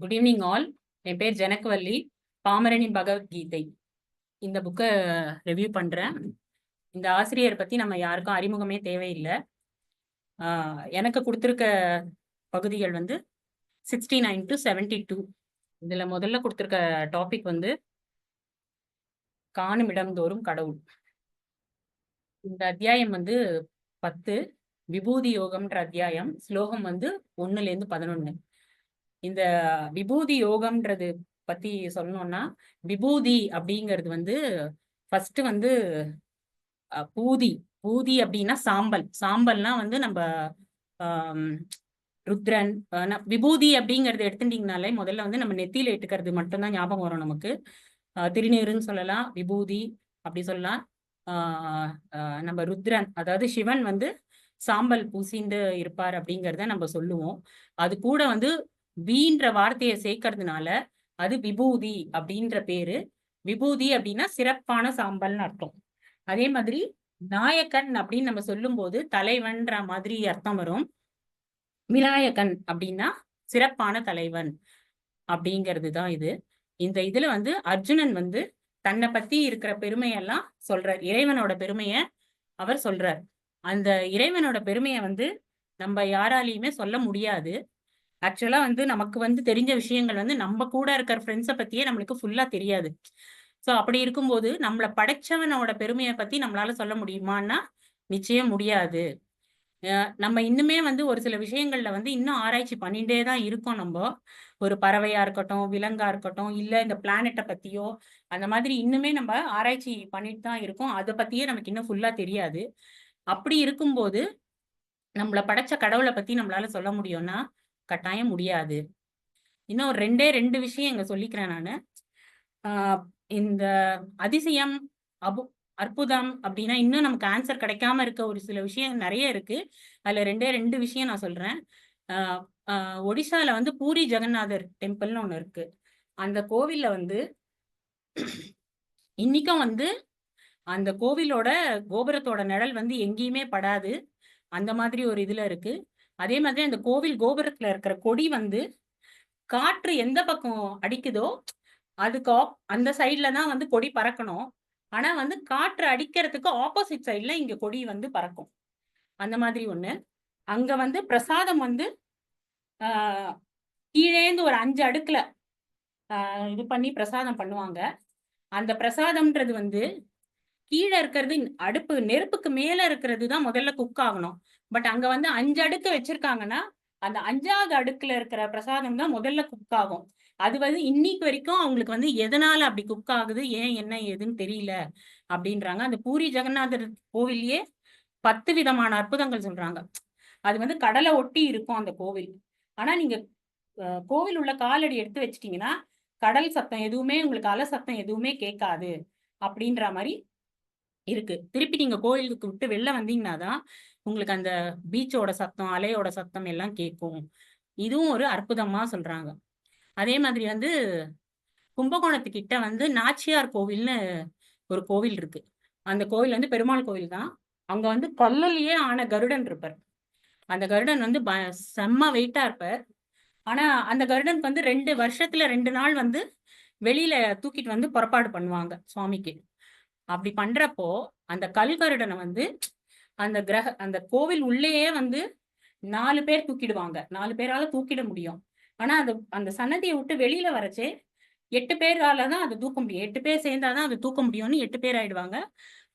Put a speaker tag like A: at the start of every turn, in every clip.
A: Good evening all. என் பேர் ஜனகவல்லி. பாமரனின் பகவத்கீதை இந்த புக்கை ரிவ்யூ பண்றேன். இந்த ஆசிரியர் பத்தி நம்ம யாருக்கும் அறிமுகமே தேவையில்லை. எனக்கு கொடுத்துருக்க பகுதிகள் வந்து 69 to 72. இதுல முதல்ல கொடுத்துருக்க டாபிக் வந்து காணும் இடம்தோறும் கடவுள். இந்த அத்தியாயம் வந்து 10 விபூதி யோகம்ன்ற அத்தியாயம். ஸ்லோகம் வந்து 1-11. இந்த விபூதி யோகம்ன்றது பத்தி சொல்லணும்னா, விபூதி அப்படிங்கிறது வந்து ஃபர்ஸ்ட் வந்து பூதி. பூதி அப்படின்னா சாம்பல். சாம்பல்னா வந்து நம்ம ருத்ரன். விபூதி அப்படிங்கறது எடுத்துட்டீங்கனாலே முதல்ல வந்து நம்ம நெத்தியில இட்டுக்கிறது மட்டும்தான் ஞாபகம் வரும் நமக்கு. திருநீருன்னு சொல்லலாம், விபூதி அப்படி சொல்லலாம். நம்ம ருத்ரன், அதாவது சிவன் வந்து சாம்பல் பூசிண்டு இருப்பார் அப்படிங்கிறத நம்ம சொல்லுவோம். அது கூட வந்து வீன்ற வார்த்தையை சேர்க்கறதுனால அது விபூதி அப்படின்ற பேரு. விபூதி அப்படின்னா சிறப்பான சாம்பல்னு அர்த்தம். அதே மாதிரி நாயக்கன் அப்படின்னு நம்ம சொல்லும் போது தலைவன்ற மாதிரி அர்த்தம் வரும். விநாயகன் அப்படின்னா சிறப்பான தலைவன் அப்படிங்கிறது தான் இது. இந்த இதுல வந்து அர்ஜுனன் வந்து தன்னை பத்தி இருக்கிற பெருமையெல்லாம் சொல்றார். இறைவனோட பெருமைய அவர் சொல்றார். அந்த இறைவனோட பெருமையை வந்து நம்ம யாராலையுமே சொல்ல முடியாது. ஆக்சுவலா வந்து நமக்கு வந்து தெரிஞ்ச விஷயங்கள் வந்து நம்ம கூட இருக்கிற ஃப்ரெண்ட்ஸை பத்தியே நம்மளுக்கு ஃபுல்லா தெரியாது. சோ அப்படி இருக்கும்போது நம்மளை படைச்சவனோட பெருமையை பத்தி நம்மளால சொல்ல முடியுமான்னா நிச்சயம் முடியாது. நம்ம இன்னுமே வந்து ஒரு சில விஷயங்கள்ல வந்து இன்னும் ஆராய்ச்சி பண்ணிட்டே தான் இருக்கோம். நம்ம ஒரு பறவையா இருக்கட்டும், விலங்கா இருக்கட்டும், இல்ல இந்த பிளானட்டை பத்தியோ அந்த மாதிரி இன்னுமே நம்ம ஆராய்ச்சி பண்ணிட்டு தான் இருக்கோம். அதை பத்தியே நமக்கு இன்னும் ஃபுல்லா தெரியாது. அப்படி இருக்கும்போது நம்மள படைச்ச கடவுளை பத்தி நம்மளால சொல்ல முடியும்னா கட்டாயம் முடியாது. இன்னும் ரெண்டே ரெண்டு விஷயம் இங்க சொல்லிக்கிறேன் நானு. இந்த அதிசயம், அற்புதம் அப்படின்னா இன்னும் நமக்கு ஆன்சர் கிடைக்காம இருக்க ஒரு சில விஷயம் நிறைய இருக்கு. அதுல ரெண்டே ரெண்டு விஷயம் நான் சொல்றேன். ஒடிசால வந்து பூரி ஜெகநாதர் டெம்பிள்னு ஒண்ணு இருக்கு. அந்த கோவில்ல வந்து இன்னைக்கும் வந்து அந்த கோவிலோட கோபுரத்தோட நிழல் வந்து எங்கேயுமே படாது. அந்த மாதிரி ஒரு இதுல இருக்கு. அதே மாதிரி அந்த கோவில் கோபுரத்துல இருக்கிற கொடி வந்து காற்று எந்த பக்கம் அடிக்குதோ அதுக்கு அந்த சைட்ல தான் வந்து கொடி பறக்கணும். ஆனா வந்து காற்று அடிக்கிறதுக்கு ஆப்போசிட் சைட்ல இங்க கொடி வந்து பறக்கும். அந்த மாதிரி ஒண்ணு. அங்க வந்து பிரசாதம் வந்து கீழேந்து ஒரு 5 அடுக்குல இது பண்ணி பிரசாதம் பண்ணுவாங்க. அந்த பிரசாதம்ன்றது வந்து கீழே இருக்கிறது அடுப்பு நெருப்புக்கு மேல இருக்கிறது தான் முதல்ல குக் ஆகணும். பட் அங்க வந்து 5 அடுக்கு வச்சிருக்காங்கன்னா அந்த 5வது அடுக்குல இருக்கிற பிரசாதம் தான் முதல்ல குக் ஆகும். அது வந்து இன்னைக்கு வரைக்கும் அவங்களுக்கு வந்து எதனால அப்படி குக் ஆகுது, ஏன் என்ன ஏதுன்னு தெரியல அப்படின்றாங்க. அந்த பூரி ஜெகநாதர் கோவில்லயே 10 விதமான அற்புதங்கள் சொல்றாங்க. அது வந்து கடலை ஒட்டி இருக்கும் அந்த கோவில். ஆனா நீங்க கோவில் உள்ள காலடி எடுத்து வச்சிட்டீங்கன்னா கடல் சத்தம் எதுவுமே உங்களுக்கு அலை சத்தம் எதுவுமே கேட்காது அப்படின்ற மாதிரி இருக்கு. திருப்பி நீங்க கோயிலுக்கு விட்டு வெளில வந்தீங்கன்னா தான் உங்களுக்கு அந்த பீச்சோட சத்தம், அலையோட சத்தம் எல்லாம் கேட்கும். இதுவும் ஒரு அற்புதமா சொல்றாங்க. அதே மாதிரி வந்து கும்பகோணத்துக்கிட்ட வந்து நாச்சியார் கோவில்னு ஒரு கோவில் இருக்கு. அந்த கோவில் வந்து பெருமாள் கோவில் தான். அங்க வந்து கல்லுலயே ஆன கருடன் இருப்பார். அந்த கருடன் வந்து செம்ம வெயிட்டா இருப்பார். ஆனா அந்த கருடனுக்கு வந்து 2 வருஷத்துல 2 நாள் வந்து வெளியில தூக்கிட்டு வந்து புறப்பாடு பண்ணுவாங்க சுவாமிக்கு. அப்படி பண்றப்போ அந்த கல்கருடனை வந்து அந்த கோவில் உள்ளேயே வந்து 4 பேர் தூக்கிடுவாங்க. 4 பேரால தூக்கிட முடியும். ஆனா அந்த சன்னதியை விட்டு வெளியில வரச்சே 8 பேரால தான் அதை தூக்க முடியும். 8 பேர் சேர்ந்தாதான் அதை தூக்க முடியும்னு 8 பேர் ஆயிடுவாங்க.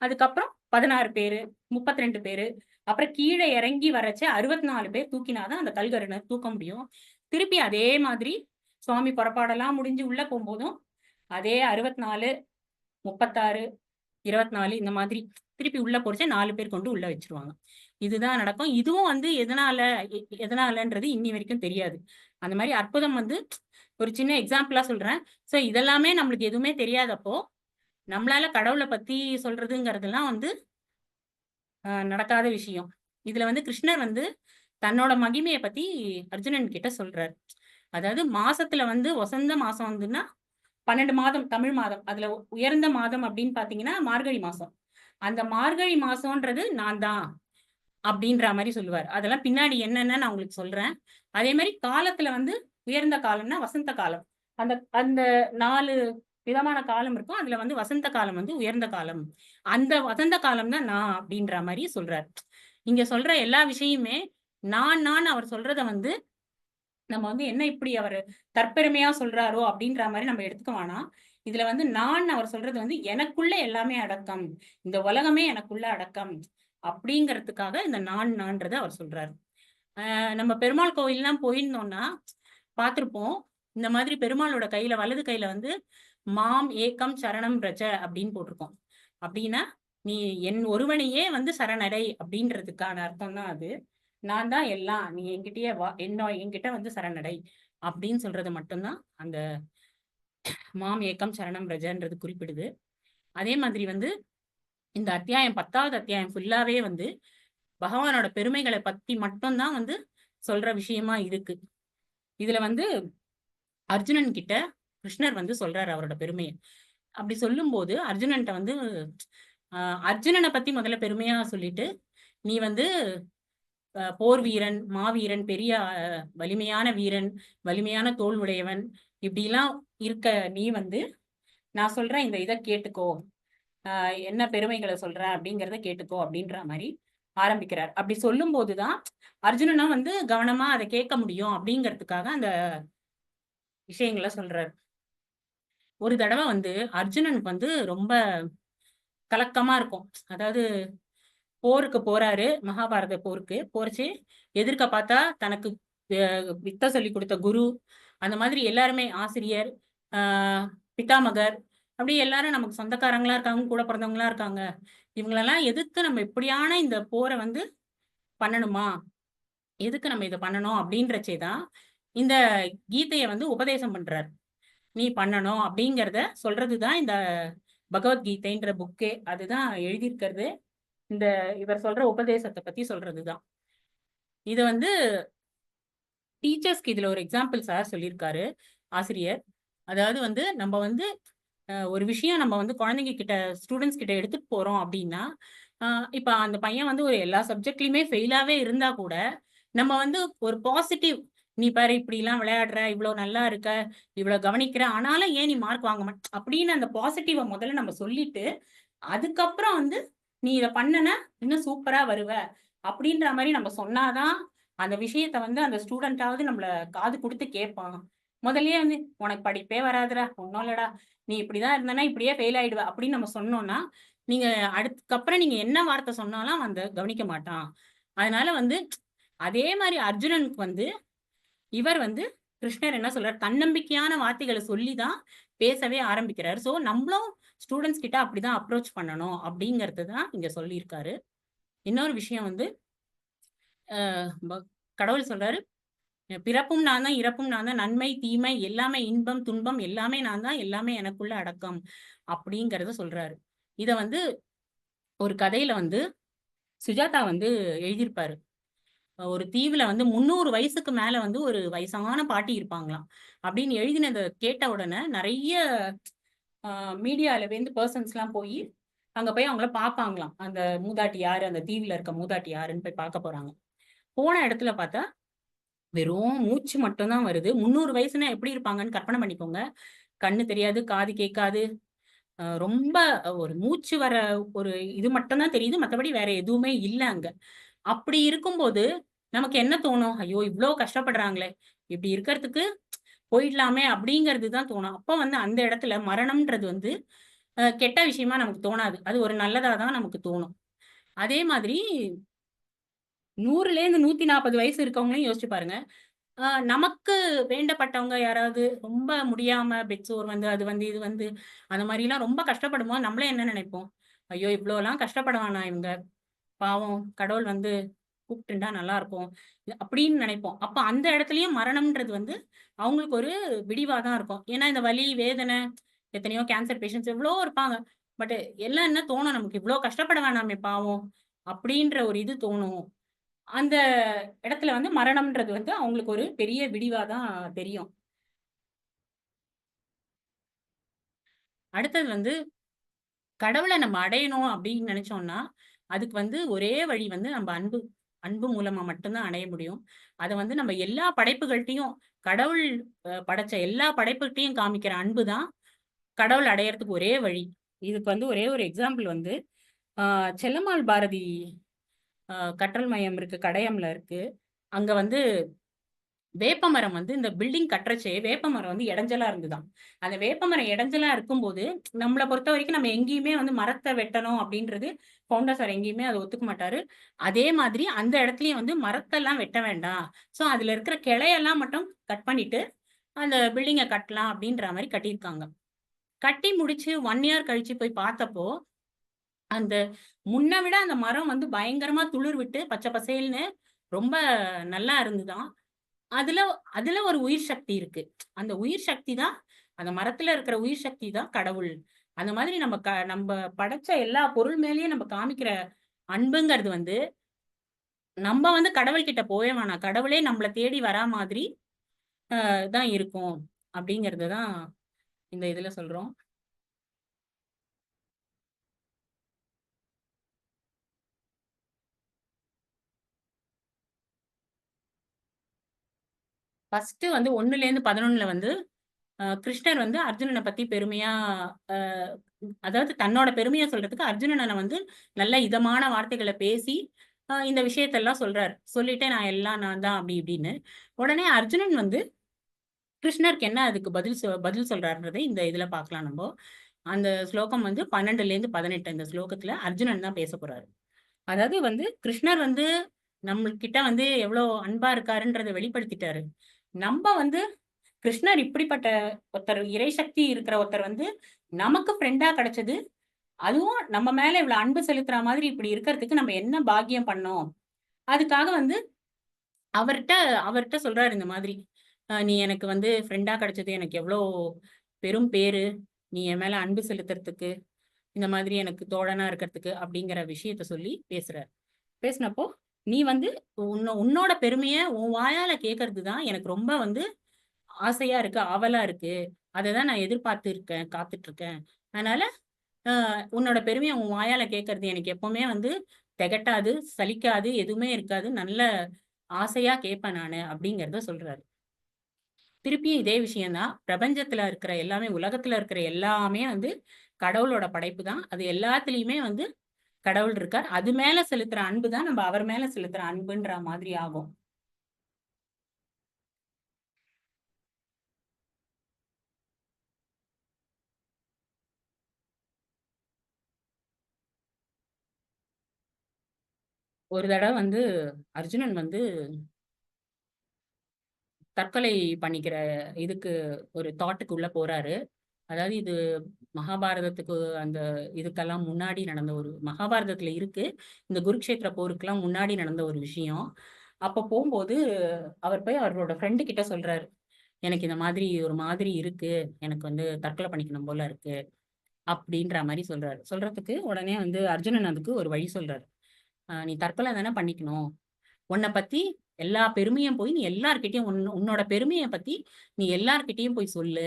A: அதுக்கப்புறம் 16 பேரு, 32 பேரு, அப்புறம் கீழே இறங்கி வரச்சே 64 பேர் தூக்கினாதான் அந்த கல்கருடனை தூக்க முடியும். திருப்பி அதே மாதிரி சுவாமி புறப்பாடெல்லாம் முடிஞ்சு உள்ள போகும்போதும் அதே 64, 36, 24 இந்த மாதிரி திருப்பி உள்ள போறச்சே 4 பேர் கொண்டு உள்ள வச்சிருவாங்க. இதுதான் நடக்கும். இதுவும் வந்து எதனாலன்றது இன்னி வரைக்கும் தெரியாது. அந்த மாதிரி அற்புதம் வந்து ஒரு சின்ன எக்ஸாம்பிளா சொல்றேன். சோ இதெல்லாமே நம்மளுக்கு எதுவுமே தெரியாதப்போ நம்மளால கடவுளை பத்தி சொல்றதுங்கிறதுலாம் வந்து நடக்காத விஷயம். இதுல வந்து கிருஷ்ணர் வந்து தன்னோட மகிமையை பத்தி அர்ஜுனன் கிட்ட சொல்றாரு. அதாவது மாசத்துல வந்து வசந்த மாசம் வந்துன்னா 12 மாதம் தமிழ் மாதம். அதுல உயர்ந்த மாதம் அப்படின்னு பாத்தீங்கன்னா மார்கழி மாசம். அந்த மார்கழி மாசம்ன்றது நான் தான் அப்படின்ற மாதிரி சொல்லுவார். அதெல்லாம் பின்னாடி என்னன்னு நான் உங்களுக்கு சொல்றேன். அதே மாதிரி காலத்துல வந்து உயர்ந்த காலம்னா வசந்த காலம். அந்த அந்த 4 விதமான காலம் இருக்கும். அதுல வந்து வசந்த காலம் வந்து உயர்ந்த காலம். அந்த வசந்த காலம் தான் நான் அப்படின்ற மாரி சொல்றாரு. இங்க சொல்ற எல்லா விஷயமுமே நான் அவர் சொல்றத வந்து நம்ம வந்து என்ன இப்படி அவரு தற்பெருமையா சொல்றாரோ அப்படின்ற மாரி நம்ம எடுத்துக்க வேணாம். இதுல வந்து நான் அவர் சொல்றது வந்து எனக்குள்ள எல்லாமே அடக்கம். இந்த உலகமே எனக்குள்ள அடக்கம். அப்படிங்கிறதுக்காக இந்த நான்றத அவர் சொல்றாரு. நம்ம பெருமாள் கோவில்லாம் போயிருந்தோம்னா, பார்த்திருப்போம். இந்த மாதிரி பெருமாளோட கையில வலது கையில வந்து மாம் ஏக்கம் சரணம் பிரஜ அப்படின்னு போட்டிருக்கும். அப்படின்னா, நீ என் ஒருவனையே வந்து சரணடை அப்படின்றதுக்கான அர்த்தம் தான் அது. நான் தான் எல்லாம். நீ என்கிட்டயே வா. என்கிட்ட வந்து சரணடை. அப்படின்னு சொல்றது மட்டும் தான் அந்த மாம் ஏக்கம் சரணம் பிரஜன்றது குறிப்பிடுது. அதே மாதிரி வந்து இந்த அத்தியாயம் 10வது அத்தியாயம் ஃபுல்லாவே வந்து பகவானோட பெருமைகள பத்தி மட்டும் தான் வந்து சொல்ற விஷயமா இருக்கு. இதுல வந்து அர்ஜுனன் கிட்ட கிருஷ்ணர் வந்து சொல்றாரு அவரோட பெருமைய. அப்படி சொல்லும்போது அர்ஜுனன்ட்ட வந்து அர்ஜுனன பத்தி முதல்ல பெருமையா சொல்லிட்டு, "நீ வந்து போர் வீரன், மாவீரன், பெரிய வலிமையான வீரன், வலிமையான தோள் உடையவன். இப்படிலாம் இருக்க நீ வந்து, நான் சொல்றேன் இந்த இத கேட்டுக்கோ. என்ன பெருமைகள சொல்றேன் அப்படிங்கிறத கேட்டுக்கோ" அப்படின்ற மாரி ஆரம்பிக்கிறார். அப்படி சொல்லும்போது தான் அர்ஜுனனும் வந்து கவனமா அத கேட்க முடியும் அப்படிங்கிறதுக்காக அந்த விஷயங்கள சொல்றாரு. ஒரு தடவ வந்து அர்ஜுனனுக்கு வந்து ரொம்ப கலக்கமா இருக்கும். அதாவது போருக்கு போறாரு. மகாபாரத போருக்கு. போறச்சு எதிர்க்க பார்த்தா தனக்கு அ வித்த சொல்லிக் குடுத்த குரு, அந்த மாதிரி எல்லாருமே ஆசிரியர், ஆ பிதாமகர், அப்படி எல்லாரும் நமக்கு சொந்தக்காரங்களா இருக்காங்க, கூட பிறந்தவங்களா இருக்காங்க. இவங்களெல்லாம் எதிர்த்து நம்ம இப்படியான இந்த போர வந்து பண்ணணுமா? எதுக்கு நம்ம இத பண்ணணும்? அப்படின்றச்சே தான் இந்த கீதைய வந்து உபதேசம் பண்றாரு. நீ பண்ணணும் அப்படிங்கிறத சொல்றது தான் இந்த பகவத்கீதைன்ற புக்கே. அதுதான் எழுதியிருக்கிறது. இந்த இவர் சொல்ற உபதேசத்த பத்தி சொல்றது தான். இது வந்து டீச்சர்ஸ்க்கு இதுல ஒரு எக்ஸாம்பிள் சார் சொல்லியிருக்காரு, ஆசிரியர். அதாவது வந்து நம்ம வந்து ஒரு விஷயம் நம்ம வந்து குழந்தைங்க கிட்ட, ஸ்டூடண்ட்ஸ் கிட்ட எடுத்துட்டு போறோம் அப்டின்னா, அ இப்ப அந்த பையன் வந்து ஒரு எல்லா சப்ஜெக்ட்லயுமே ஃபெயிலாவே இருந்தா கூட, நம்ம வந்து ஒரு பாசிட்டிவ், "நீ பாரு இப்படிலாம் விளையாடுற, இவ்ளோ நல்லா இருக்க, இவ்ளோ கவனிக்கிற, ஆனாலும் ஏன் நீ மார்க் வாங்க அப்படின்னு அந்த பாசிட்டிவ முதல்ல நம்ம சொல்லிட்டு, அதுக்கப்புறம் வந்து, "நீ இத பண்ணனா, இன்னும் சூப்பரா வருவ." அப்படின்ற மாரி நம்ம சொன்னா தான், அந்த விஷயத்த வந்து அந்த ஸ்டூடெண்ட்டாவது நம்மள காது குடுத்து கேட்பான். முதல்லயே வந்து, "உனக்கு படிப்பே வராதுடா, ஒண்ணும் இல்லடா. நீ இப்படிதான் இருந்தன்னா, இப்படியே ஃபெயில் ஆயிடுவ." அப்படின்னு நம்ம சொன்னோம்னா, நீங்க அதுக்கப்புறம் நீங்க என்ன வார்த்தை சொன்னாலும் அவன் அத கவனிக்க மாட்டான். அதனால வந்து அதே மாரி அர்ஜுனனுக்கு வந்து, இவர் வந்து கிருஷ்ணர் என்ன சொல்றார், தன்னம்பிக்கையான வார்த்தைகள சொல்லி தான் பேசவே ஆரம்பிக்கிறாரு. ஸோ, நம்பளும் ஸ்டூடண்ட்ஸ் கிட்ட அப்படிதான் அப்ரோச் பண்ணணும் அப்படிங்கிறது தான் இங்க சொல்லியிருக்காரு. இன்னொரு விஷயம் வந்து, அ ப கடவுள் சொல்றாரு, "பிறப்பும் நான் தான், இறப்பும் நான் தான். நன்மை, தீமை எல்லாமே இன்பம், துன்பம் எல்லாமே நான் தான். எல்லாமே எனக்குள்ள அடக்கம்." அப்படிங்கிறத சொல்றாரு. இத வந்து ஒரு கதையில வந்து சுஜாதா வந்து எழுதியிருப்பாரு. ஒரு தீவுல வந்து 300 வயசுக்கு மேல வந்து ஒரு வயசான பாட்டி இருப்பாங்களாம். அப்படின்னு எழுதினத கேட்ட உடனே நெறைய அ மீடியாலருந்து பெர்சன்ஸ்லாம் போயி, அங்க போய் அவங்கள பார்ப்பாங்களாம். அந்த மூதாட்டி யாரு? அந்த தீவுல இருக்க மூதாட்டி யாருன்னு போய் பார்க்க போறாங்க. போன இடத்துல பார்த்தா, வெறும் மூச்சு மட்டும் தான் வருது. 300 வயசுனா எப்படி இருப்பாங்கன்னு கற்பனை பண்ணிக்கோங்க. கண்ணு தெரியாது, காது கேட்காது. ரொம்ப ஒரு மூச்சு வர ஒரு இது மட்டும் தான் தெரியுது. மத்தபடி வேற எதுவுமே இல்ல அங்க. அப்படி இருக்கும்போது, நமக்கு என்ன தோணும்? ஐயோ! இவ்ளோ கஷ்டப்படுறாங்களே! இப்படி இருக்கிறதுக்கு போயிடலாமே அப்படிங்கிறது தான் தோணும். அப்ப வந்து அந்த இடத்துல மரணம்ன்றது வந்து கெட்ட விஷயமா நமக்கு தோணாது. அது ஒரு நல்லதா தான் நமக்கு தோணும். அதே மாதிரி 100லேருந்து 140 வயசு இருக்கவங்களையும் யோசிச்சு பாருங்க. நமக்கு வேண்டப்பட்டவங்க யாராவது ரொம்ப முடியாம பெட் சோர் வந்து, அது வந்து, இது வந்து அந்த மாரிலாம் ரொம்ப கஷ்டப்படும்போது நம்மளே என்ன நினைப்போம்? ஐயோ! இவ்ளோலாம் கஷ்டப்பட வேணாம் இவங்க. பாவம் கடவுள் வந்து கூப்ட்டுருந்தா நல்லாருக்கும். அப்படின்னு நினைப்போம். அப்ப அந்த இடத்துலயும் மரணம்ன்றது வந்து அவங்களுக்கு ஒரு விடிவா தான் இருக்கும். ஏன்னா இந்த வலி, வேதனை, எத்தனையோ கேன்சர் பேஷண்ட்ஸ் எவ்வளவோ இருப்பாங்க. பட் எல்லாம் என்ன தோணும் நமக்கு இவ்ளோ கஷ்டப்பட வேணாமே பாவம். அப்படின்ற ஒரு இது தோணும். அந்த இடத்துல வந்து மரணம்ன்றது வந்து அவங்களுக்கு ஒரு பெரிய விடிவா தான் தெரியும். அடுத்தது வந்து கடவுள நம்ம அடையணும் அப்படின்னு நினைச்சோம்னா, அதுக்கு வந்து ஒரே வழி வந்து நம்ம அன்பு. அன்பு மூலமா மட்டும்தான் அடைய முடியும். அத வந்து நம்ம எல்லா படைப்புகள்ட்டயும் கடவுள் படைச்ச எல்லா படைப்புகிட்டயும் காமிக்கிற அன்பு தான் கடவுள் அடையறதுக்கு ஒரே வழி. இதுக்கு வந்து ஒரே ஒரு எக்ஸாம்பிள் வந்து, செல்லம்மாள் பாரதி கற்றல் மையம் இருக்கு. கடையம்ல இருக்கு. அங்க வந்து வேப்பமரம் வந்து இந்த பில்டிங் கட்டுறச்சே வேப்பமரம் வந்து இடைஞ்சலா இருந்துதாம். அந்த வேப்பமரம் இடைஞ்சலா இருக்கும்போது, நம்மள பொறுத்தவரைக்கும் நம்ம எங்கேயுமே வந்து மரத்த வெட்டணும் அப்படின்றது ஃபவுண்டர் சார் எங்கேயுமே அத ஒத்துக்க மாட்டாரு. அதே மாதிரி அந்த இடத்துலயும் வந்து மரத்தெல்லாம் வெட்ட வேண்டாம். ஸோ அதுல இருக்கிற கிளையெல்லாம் மட்டும் கட் பண்ணிட்டு, அந்த பில்டிங்க கட்டலாம் அப்படின்ற மாரி கட்டியிருக்காங்க. கட்டி முடிச்சு 1 இயர் கழிச்சு போய் பார்த்தப்போ, அந்த முன்ன விட அந்த மரம் வந்து பயங்கரமா துளிர் விட்டு பச்சை பசேல்னு ரொம்ப நல்லா இருந்துதாம். அதுல அதுல ஒரு உயிர் சக்தி இருக்கு. அந்த உயிர் சக்தி தான் அந்த மரத்துல இருக்கிற உயிர் சக்தி தான் கடவுள். அந்த மாதிரி நம்ப படைச்ச எல்லா பொருள் மேலயும் நம்ம காமிக்கிற அன்புங்கிறது வந்து, நம்ப வந்து கடவுள் கிட்ட போவே வேணாம். கடவுளே நம்மள தேடி வரா மாதிரி தான் இருக்கும். அப்படிங்கிறது தான் இந்த இதுல சொல்றோம். ஃபர்ஸ்ட்டு வந்து 1லேருந்து 11ல வந்து கிருஷ்ணர் வந்து அர்ஜுனன பத்தி பெருமையா அ அதாவது தன்னோட பெருமைய சொல்றதுக்கு அர்ஜுனன வந்து நல்ல இதமான வார்த்தைகள பேசி, இந்த விஷயத்தெல்லாம் சொல்றாரு. சொல்லிட்டு எல்லாம் நான் தான் அப்படி இப்படின்னு. உடனே அர்ஜுனன் வந்து கிருஷ்ணருக்கு என்ன அதுக்கு பதில் சொல்றாருன்றத இந்த இதுல பார்க்கலாம் நம்போ. அந்த ஸ்லோகம் வந்து 12லேருந்து 18 இந்த ஸ்லோகத்துல அர்ஜுனன் தான் பேசப் போறாரு. அதாவது வந்து கிருஷ்ணர் வந்து நம்மள்கிட்ட வந்து எவ்வளோ அன்பா இருக்காருன்றத வெளிப்படுத்திட்டாரு. நம்ப வந்து கிருஷ்ணர் இப்படிப்பட்ட ஒருத்தர் இறைசக்தி இருக்கிற ஒருத்தர் வந்து நமக்கு ஃப்ரெண்டா கிடைச்சது. அதுவும் நம்ம மேல இவ்வளவு அன்பு செலுத்துற மாதிரி இப்படி இருக்கிறதுக்கு நம்ம என்ன பாக்கியம் பண்ணோம். அதுக்காக வந்து அவர்ட்ட அவர்ட்ட சொல்றாரு இந்த மாதிரி. நீ எனக்கு வந்து ஃப்ரெண்டா கிடைச்சது எனக்கு எவ்வளோ பெரும் பேரு. நீ என் மேல அன்பு செலுத்துறதுக்கு, இந்த மாதிரி எனக்கு தோழனா இருக்கிறதுக்கு அப்படிங்கிற விஷயத்த சொல்லி பேசுறாரு. பேசினப்போ, நீ வந்து உன்னோட பெருமைய உன் வாயால கேட்கறது தான் எனக்கு ரொம்ப வந்து ஆசையா இருக்கு, ஆவலா இருக்கு. அததான் நான் எதிர்பார்த்து இருக்கேன், காத்துட்டு இருக்கேன். அதனால உன்னோட பெருமைய உன் வாயால கேட்கறது எனக்கு எப்பவுமே வந்து திகட்டாது, சலிக்காது, எதுவுமே இருக்காது. நல்ல ஆசையா கேட்பேன் நானு அப்படிங்கிறத சொல்றாரு. திருப்பியும் இதே விஷயம் தான். பிரபஞ்சத்துல இருக்கிற எல்லாமே, உலகத்துல இருக்கிற எல்லாமே வந்து கடவுளோட படைப்பு தான். அது எல்லாத்துலயுமே வந்து கடவுள் இருக்கார். அது மேல செலுத்துற அன்பு தான் நம்ம அவர் மேல செலுத்துற அன்புன்ற மாதிரி ஆகும். ஒரு தடவ வந்து அர்ஜுனன் வந்து தற்கொலை பண்ணிக்கிற இதுக்கு ஒரு தாட்டுக்கு உள்ள போறாரு. அதாவது இது மகாபாரதத்துக்கு அந்த இதுக்கெல்லாம் முன்னாடி நடந்த ஒரு மகாபாரதத்துல இருக்கு. இந்த குருக்ஷேத்திர போருக்குலாம் முன்னாடி நடந்த ஒரு விஷயம். அப்ப போம்போது அவர் போய் அவரோட ஃப்ரெண்டு கிட்ட சொல்றாரு. எனக்கு இந்த மாதிரி ஒரு மாதிரி இருக்கு. எனக்கு வந்து தற்கொலை பண்ணிக்கணும் போல இருக்கு. அப்படின்ற மாரி சொல்றாரு. சொல்றதுக்கு உடனே வந்து அர்ஜுனன் அதுக்கு ஒரு வழி சொல்றாரு. நீ தற்கொலை தானே பண்ணிக்கணும். உன்ன பத்தி எல்லா பெருமையும் போய் நீ எல்லார்கிட்டயும் உன்னோட பெருமைய பத்தி நீ எல்லார்கிட்டயும் போய் சொல்லு.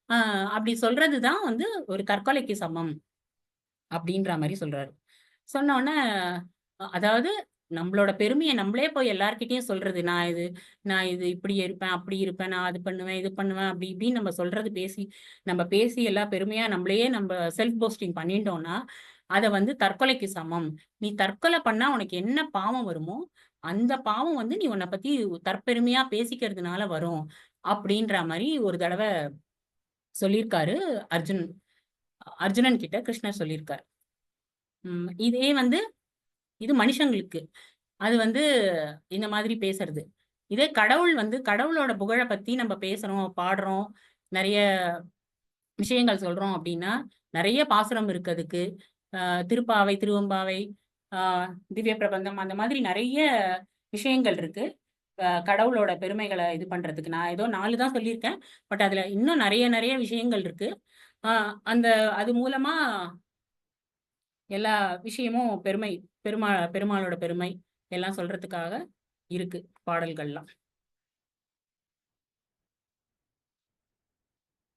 A: அ அப்படி சொல்றது தான் வந்து ஒரு தற்கொலைக்கு சமம் அப்படின்ற மாரி சொல்றாரு. சொன்னோனே அதாவது நம்மளோட பெருமைய நம்மளே போய் எல்லார்கிட்டயும் சொல்றது. நான் இது இப்படி இருப்பேன், அப்படி இருப்பேன், நான் அது பண்ணுவேன், இது பண்ணுவேன், அப்படி இப்படின்னு நம்ம சொல்றது நம்ம பேசி எல்லா பெருமையா நம்மளையே நம்ம செல்ஃப் போஸ்டிங் பண்ணிட்டோம்னா, அத வந்து தற்கொலைக்கு சமம். நீ தற்கொலை பண்ணா உனக்கு என்ன பாவம் வருமோ, அந்த பாவம் வந்து நீ உன்ன பத்தி தற்பெருமையா பேசிக்கிறதுனால வரும். அப்படின்ற மாரி ஒரு தடவ சொல்லியிருக்காரு அர்ஜுன். அர்ஜுனன் கிட்ட கிருஷ்ணர் சொல்லியிருக்காரு. இதே வந்து இது மனுஷங்களுக்கு. அது வந்து இந்த மாதிரி பேசுறது. இதே கடவுள் வந்து கடவுளோட புகழ பத்தி நம்ம பேசுறோம், பாடுறோம், நெறைய விஷயங்கள் சொல்றோம் அப்டின்னா, நெறைய பாசுரம் இருக்கு அதுக்கு. திருப்பாவை, திருவெம்பாவை, ஆ திவ்ய பிரபந்தம் அந்த மாதிரி நெறைய விஷயங்கள் இருக்கு. கடவுளோட பெருமைகள இது பண்றதுக்கு. நான் ஏதோ 4 தான் சொல்லியிருக்கேன். பட் அதுல இன்னும் நெறைய நெறைய விஷயங்கள் இருக்கு. ஆ அந்த அது மூலமா எல்லா விஷயமும் பெருமாளோட பெருமை எல்லாம் சொல்றதுக்காக இருக்கு பாடல்கள்லாம்.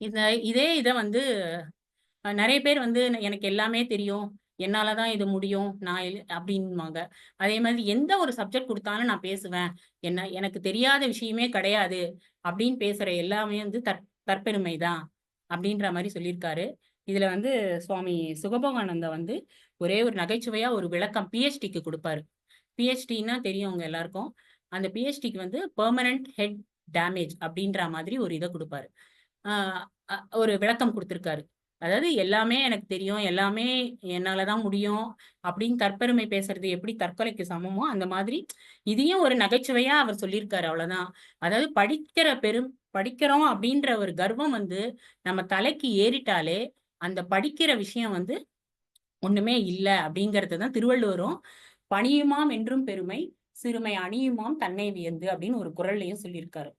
A: இந்த இதே இத வந்து நெறைய பேர் வந்து எனக்கு எல்லாமே தெரியும். என்னாலதான் இது முடியும் நான் அப்படின்வாங்க. அதே மாதிரி எந்த ஒரு சப்ஜெக்ட் கொடுத்தாலும் நான் பேசுவேன், எனக்கு தெரியாத விஷயமே கிடையாது அப்படின்னு பேசுற எல்லாமே வந்து தற்பெருமை தான் அப்படின்ற மாதிரி சொல்லியிருக்காரு. இதுல வந்து சுவாமி சுகபோகானந்தா வந்து ஒரே ஒரு நகைச்சுவையா ஒரு விளக்கம் பிஹெச்டிக்கு கொடுப்பாரு. பிஹெச்டின்னா தெரியும் உங்க எல்லாருக்கும். அந்த பிஹெச்டிக்கு வந்து பெர்மனன்ட் ஹெட் டேமேஜ் அப்படின்ற மாதிரி ஒரு இதை கொடுப்பாரு. ஒரு விளக்கம் கொடுத்திருக்காரு. அதாவது எல்லாமே எனக்கு தெரியும், எல்லாமே என்னாலதான் முடியும் அப்படின்னு தற்பெருமை பேசுறது எப்படி தற்கொலைக்கு சமமோ அந்த மாதிரி இதையும் ஒரு நகைச்சுவையா அவர் சொல்லியிருக்காரு. அவ்வளவுதான். அதாவது படிக்கிறோம் அப்படின்ற ஒரு கர்வம் வந்து நம்ம தலைக்கு ஏறிட்டாலே அந்த படிக்கிற விஷயம் வந்து ஒண்ணுமே இல்ல அப்படிங்கறதுதான் திருவள்ளுவரும் பணியுமாம் என்றும் பெருமை, சிறுமை அணியுமாம் தன்னை வியந்து அப்படின்னு ஒரு குறள்லயும் சொல்லியிருக்காரு.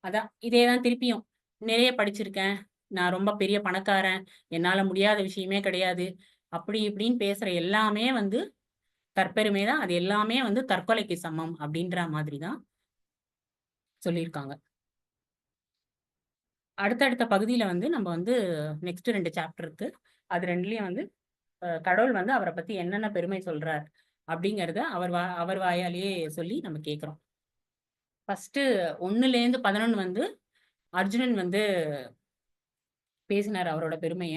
A: அதான் இதேதான் திருப்பியும் நிறைய படிச்சிருக்கேன், நான் ரொம்ப பெரிய பணக்காரன், என்னால முடியாத விஷயமே கிடையாது அப்படி இப்படின்னு பேசுற எல்லாமே வந்து தற்பெருமைதான். அது எல்லாமே வந்து தற்கொலைக்கு சமம் அப்படின்ற மாதிரிதான் சொல்லியிருக்காங்க. அடுத்தடுத்த பகுதியில வந்து நம்ம வந்து நெக்ஸ்ட் 2 சாப்டர் இருக்கு. அது 2லயும் வந்து கடவுள் வந்து அவரை பத்தி என்னென்ன பெருமை சொல்றார் அப்படிங்கறத அவர் வாயாலேயே சொல்லி நம்ம கேட்கிறோம். ஃபர்ஸ்ட் 1லேருந்து 11 வந்து அர்ஜுனன் வந்து பேசினார் அவரோட பெருமைய.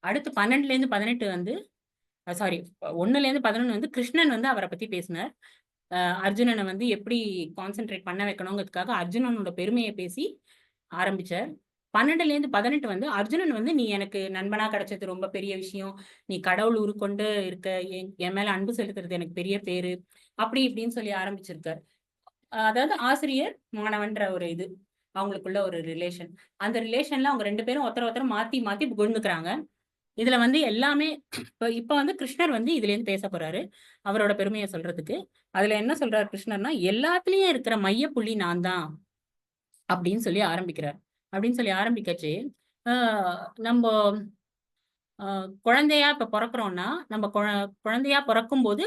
A: அடுத்து 12லேருந்து 18 வந்து சாரி 1லேருந்து 11 வந்து கிருஷ்ணன் வந்து அவரை பத்தி பேசினார். அர்ஜுனனை வந்து எப்படி கான்சென்ட்ரேட் பண்ண வைக்கணுங்கிறதுக்காக அர்ஜுனனோட பெருமையை பேசி ஆரம்பிச்சார். 12லேருந்து 18 வந்து அர்ஜுனன் வந்து நீ எனக்கு நண்பனா கிடைச்சது ரொம்ப பெரிய விஷயம், நீ கடவுள் உருக்கொண்டு இருக்க, என் மேல அன்பு செலுத்துறது எனக்கு பெரிய பேரு அப்படி இப்படின்னு சொல்லி ஆரம்பிச்சிருக்கார். அதாவது ஆசிரியர் மாணவன்ற ஒரு இது அவங்களுக்குள்ள ஒரு ரிலேஷன். அந்த ரிலேஷன்ல அவங்க 2 பேரும் ஒருத்தர் மாத்தி மாத்தி புகழ்ந்துக்கிறாங்க. இதுல வந்து எல்லாமே இப்ப வந்து கிருஷ்ணர் வந்து இதுல இருந்து பேச போறாரு அவரோட பெருமையை சொல்றதுக்கு. அதுல என்ன சொல்றாரு கிருஷ்ணர்னா, எல்லாத்துலயும் இருக்கிற மையப்புள்ளி நான் தான் அப்படின்னு சொல்லி ஆரம்பிக்கிறார். அப்படின்னு சொல்லி ஆரம்பிக்கச்சு நம்ம குழந்தையா இப்ப பிறக்கிறோம்னா நம்ம குழந்தையா பிறக்கும் போது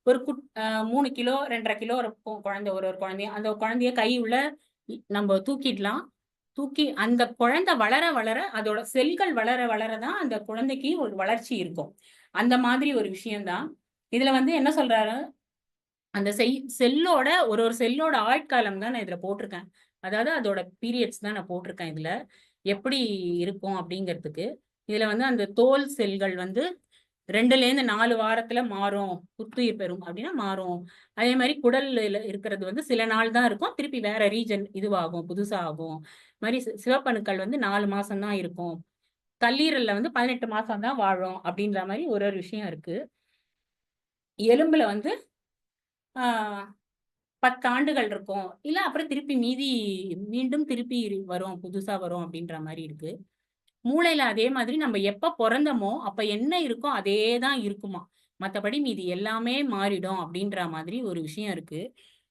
A: ஒரு 3 கிலோ 2.5 கிலோ இருக்கும் குழந்தை. ஒரு குழந்தைய அந்த குழந்தைய கை உள்ள நம்ம தூக்கிடலாம். தூக்கி அந்த குழந்தை வளர வளர அதோட செல்கள் வளர வளரதான் அந்த குழந்தைக்கு ஒரு வளர்ச்சி இருக்கும். அந்த மாதிரி ஒரு விஷயம்தான் இதுல வந்து என்ன சொல்றாரு, அந்த செல்லோட ஒரு செல்லோட ஆயுட்காலம் தான் நான் இதுல போட்டிருக்கேன். அதாவது அதோட பீரியட்ஸ் தான் நான் போட்டிருக்கேன் இதுல எப்படி இருக்கும் அப்படிங்கிறதுக்கு. இதுல வந்து அந்த தோல் செல்கள் வந்து 2லேருந்து 4 வாரத்துல மாறும், புத்துயிர் பெறும் அப்படின்னா மாறும். அதே மாதிரி குடல்ல இருக்கிறது வந்து சில நாள் தான் இருக்கும், திருப்பி வேற ரீஜன் இதுவாகும், புதுசா ஆகும். மாதிரி சிவப்பணுக்கள் வந்து 4 மாசம் தான் இருக்கும், கல்லீரல்ல வந்து 18 மாசம் தான் வாழும் அப்படின்ற மாதிரி ஒரு ஒரு விஷயம் இருக்கு. எலும்புல வந்து ஆஹ் 10 ஆண்டுகள் இருக்கும், இல்ல அப்புறம் திருப்பி மீண்டும் திருப்பி வரும், புதுசா வரும் அப்படின்ற மாதிரி இருக்கு. மூளையில அதே மாதிரி நம்ம எப்ப பிறந்தோமோ அப்ப என்ன இருக்கோ அதே தான் இருக்குமா, மத்தபடி மீதி எல்லாமே மாறிடும் அப்படின்ற மாதிரி ஒரு விஷயம் இருக்கு.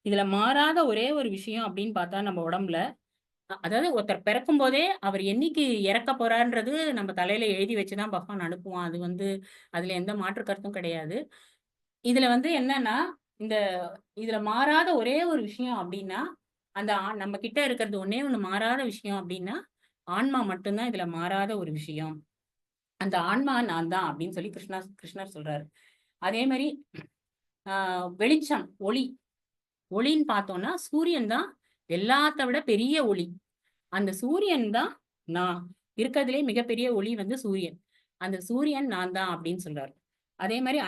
A: இதுல மாறாத ஒரே ஒரு விஷயம் அப்படின்னு பார்த்தா நம்ம உடம்புல, அதாவது ஒருத்தர் பிறக்கும் போதே அவர் என்னைக்கு இறக்க போறான்றது நம்ம தலையில எழுதி வச்சுதான் பகவான் அனுப்புவான். அது வந்து அதுல எந்த மாற்று கருத்தும் கிடையாது. இதுல வந்து என்னன்னா, இந்த இதுல மாறாத ஒரே ஒரு விஷயம் அப்படின்னா, அந்த நம்ம கிட்ட இருக்கிறது ஒண்ணே ஒண்ணு மாறாத விஷயம் அப்படின்னா ஆன்மா மட்டும்தான் இதுல மாறாத ஒரு விஷயம். அந்த ஆன்மா நான் தான் அப்படின்னு சொல்லி கிருஷ்ணர் சொல்றாரு. அதே மாதிரி வெளிச்சம், ஒளி, ஒளின்னு பார்த்தோம்னா சூரியன் தான் எல்லாத்த விட பெரிய ஒளி. அந்த சூரியன் தான் நான் இருக்கிறதுலே மிகப்பெரிய ஒளி வந்து சூரியன். அந்த சூரியன் நான் தான் அப்படின்னு சொல்றாரு. அதே மாதிரி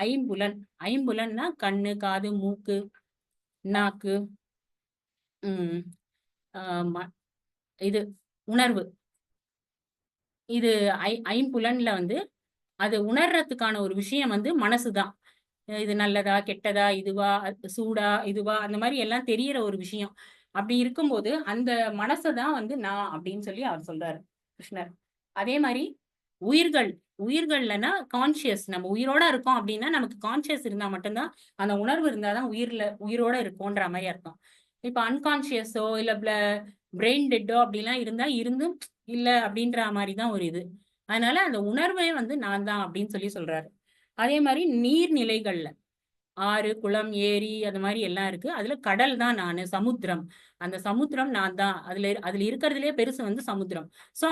A: ஐம்புலன்னா கண்ணு, காது, மூக்கு, நாக்கு, உம் இது உணர்வு. இது ஐம்புலன்ல வந்து அது உணர்றதுக்கான ஒரு விஷயம் வந்து மனசுதான். இது நல்லதா கெட்டதா, இதுவா சூடா இதுவா அந்த மாதிரி எல்லாம் தெரியற ஒரு விஷயம். அப்படி இருக்கும்போது அந்த மனசதான் வந்து நான் அப்படின்னு சொல்லி அவர் சொல்றாரு கிருஷ்ணர். அதே மாதிரி உயிர்கள், உயிர்கள்லனா கான்சியஸ், நம்ம உயிரோட இருக்கோம் அப்படின்னா நமக்கு கான்சியஸ் இருந்தா மட்டும்தான், அந்த உணர்வு இருந்தாதான் உயிரோட இருக்கும்ன்ற மாதிரி அர்த்தம். இப்ப அன்கான்சியஸோ இல்ல பிரெயின் டெட்டோ அப்படிலாம் இருந்தா இருந்தும் இல்ல அப்படின்ற மாதிரிதான் ஒரு இது. அதனால அந்த உணர்வே வந்து நான் தான் அப்படின்னு சொல்லி சொல்றாரு. அதே மாதிரி நீர்நிலைகள்ல ஆறு, குளம், ஏரி அந்த மாதிரி எல்லாம் இருக்கு. அதுல கடல் தான் நானு, சமுத்திரம். அந்த சமுத்திரம் நான் தான். அதுல இருக்கிறதுலயே பெருசு வந்து சமுத்திரம்.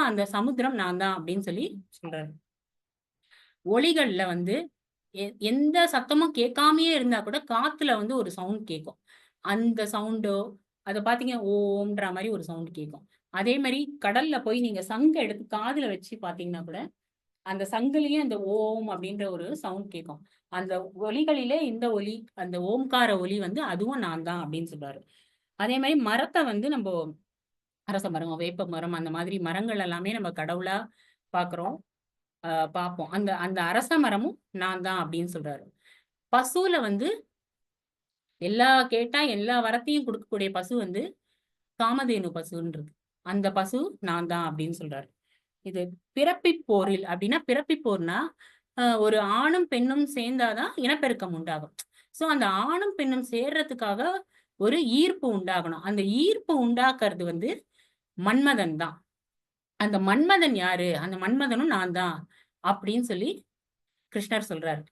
A: அந்த சமுத்திரம் நான் தான் அப்படின்னு சொல்லி சொல்றாரு. ஒளிகள்ல வந்து எந்த சத்தமும் கேட்காமயே இருந்தா கூட காத்துல வந்து ஒரு சவுண்ட் கேட்கும். அந்த சவுண்டோ அத பார்த்தீங்க ஓம்ன்ற மாரி ஒரு சவுண்ட் கேட்கும். அதே மாரி கடல்ல போய் நீங்க சங்க எடுத்து காதுல வச்சு பார்த்தீங்கன்னா கூட, அந்த சங்குலயும் அந்த ஓம் அப்படின்ற ஒரு சவுண்ட் கேட்கும். அந்த ஒலிகளிலே இந்த ஒலி, அந்த ஓம்கார ஒலி வந்து அதுவும் நான் தான் அப்படின்னு சொல்றாரு. அதே மாரி மரத்த வந்து நம்போ அரச மரம், வேப்ப மரம் அந்த மாதிரி மரங்கள் எல்லாமே நம்ம கடவுளா பார்க்குறோம். பார்ப்போம். அந்த அந்த அரச மரமும் நான் தான் அப்படின்னு சொல்றாரு. பசுல வந்து கேட்டா எல்லா வரத்தையும் குடுக்கக்கூடிய பசு வந்து காமதேனு பசுன்றது. அந்த பசு நான் தான் அப்படின்னு சொல்றாரு. இது பிறப்பிப் போரில் அப்படின்னா, பிறப்பிப் போர்னா, ஒரு ஆணும், பெண்ணும் சேர்ந்தாதான் இனப்பெருக்கம் உண்டாகும். சோ அந்த ஆணும், பெண்ணும் சேர்றதுக்காக ஒரு ஈர்ப்பு உண்டாகணும். அந்த ஈர்ப்பு உண்டாக்குறது வந்து மன்மதன் தான். அந்த மன்மதன் யாரு? அந்த மன்மதனும் நான் தான் அப்படின்னு சொல்லி கிருஷ்ணர் சொல்றாரு.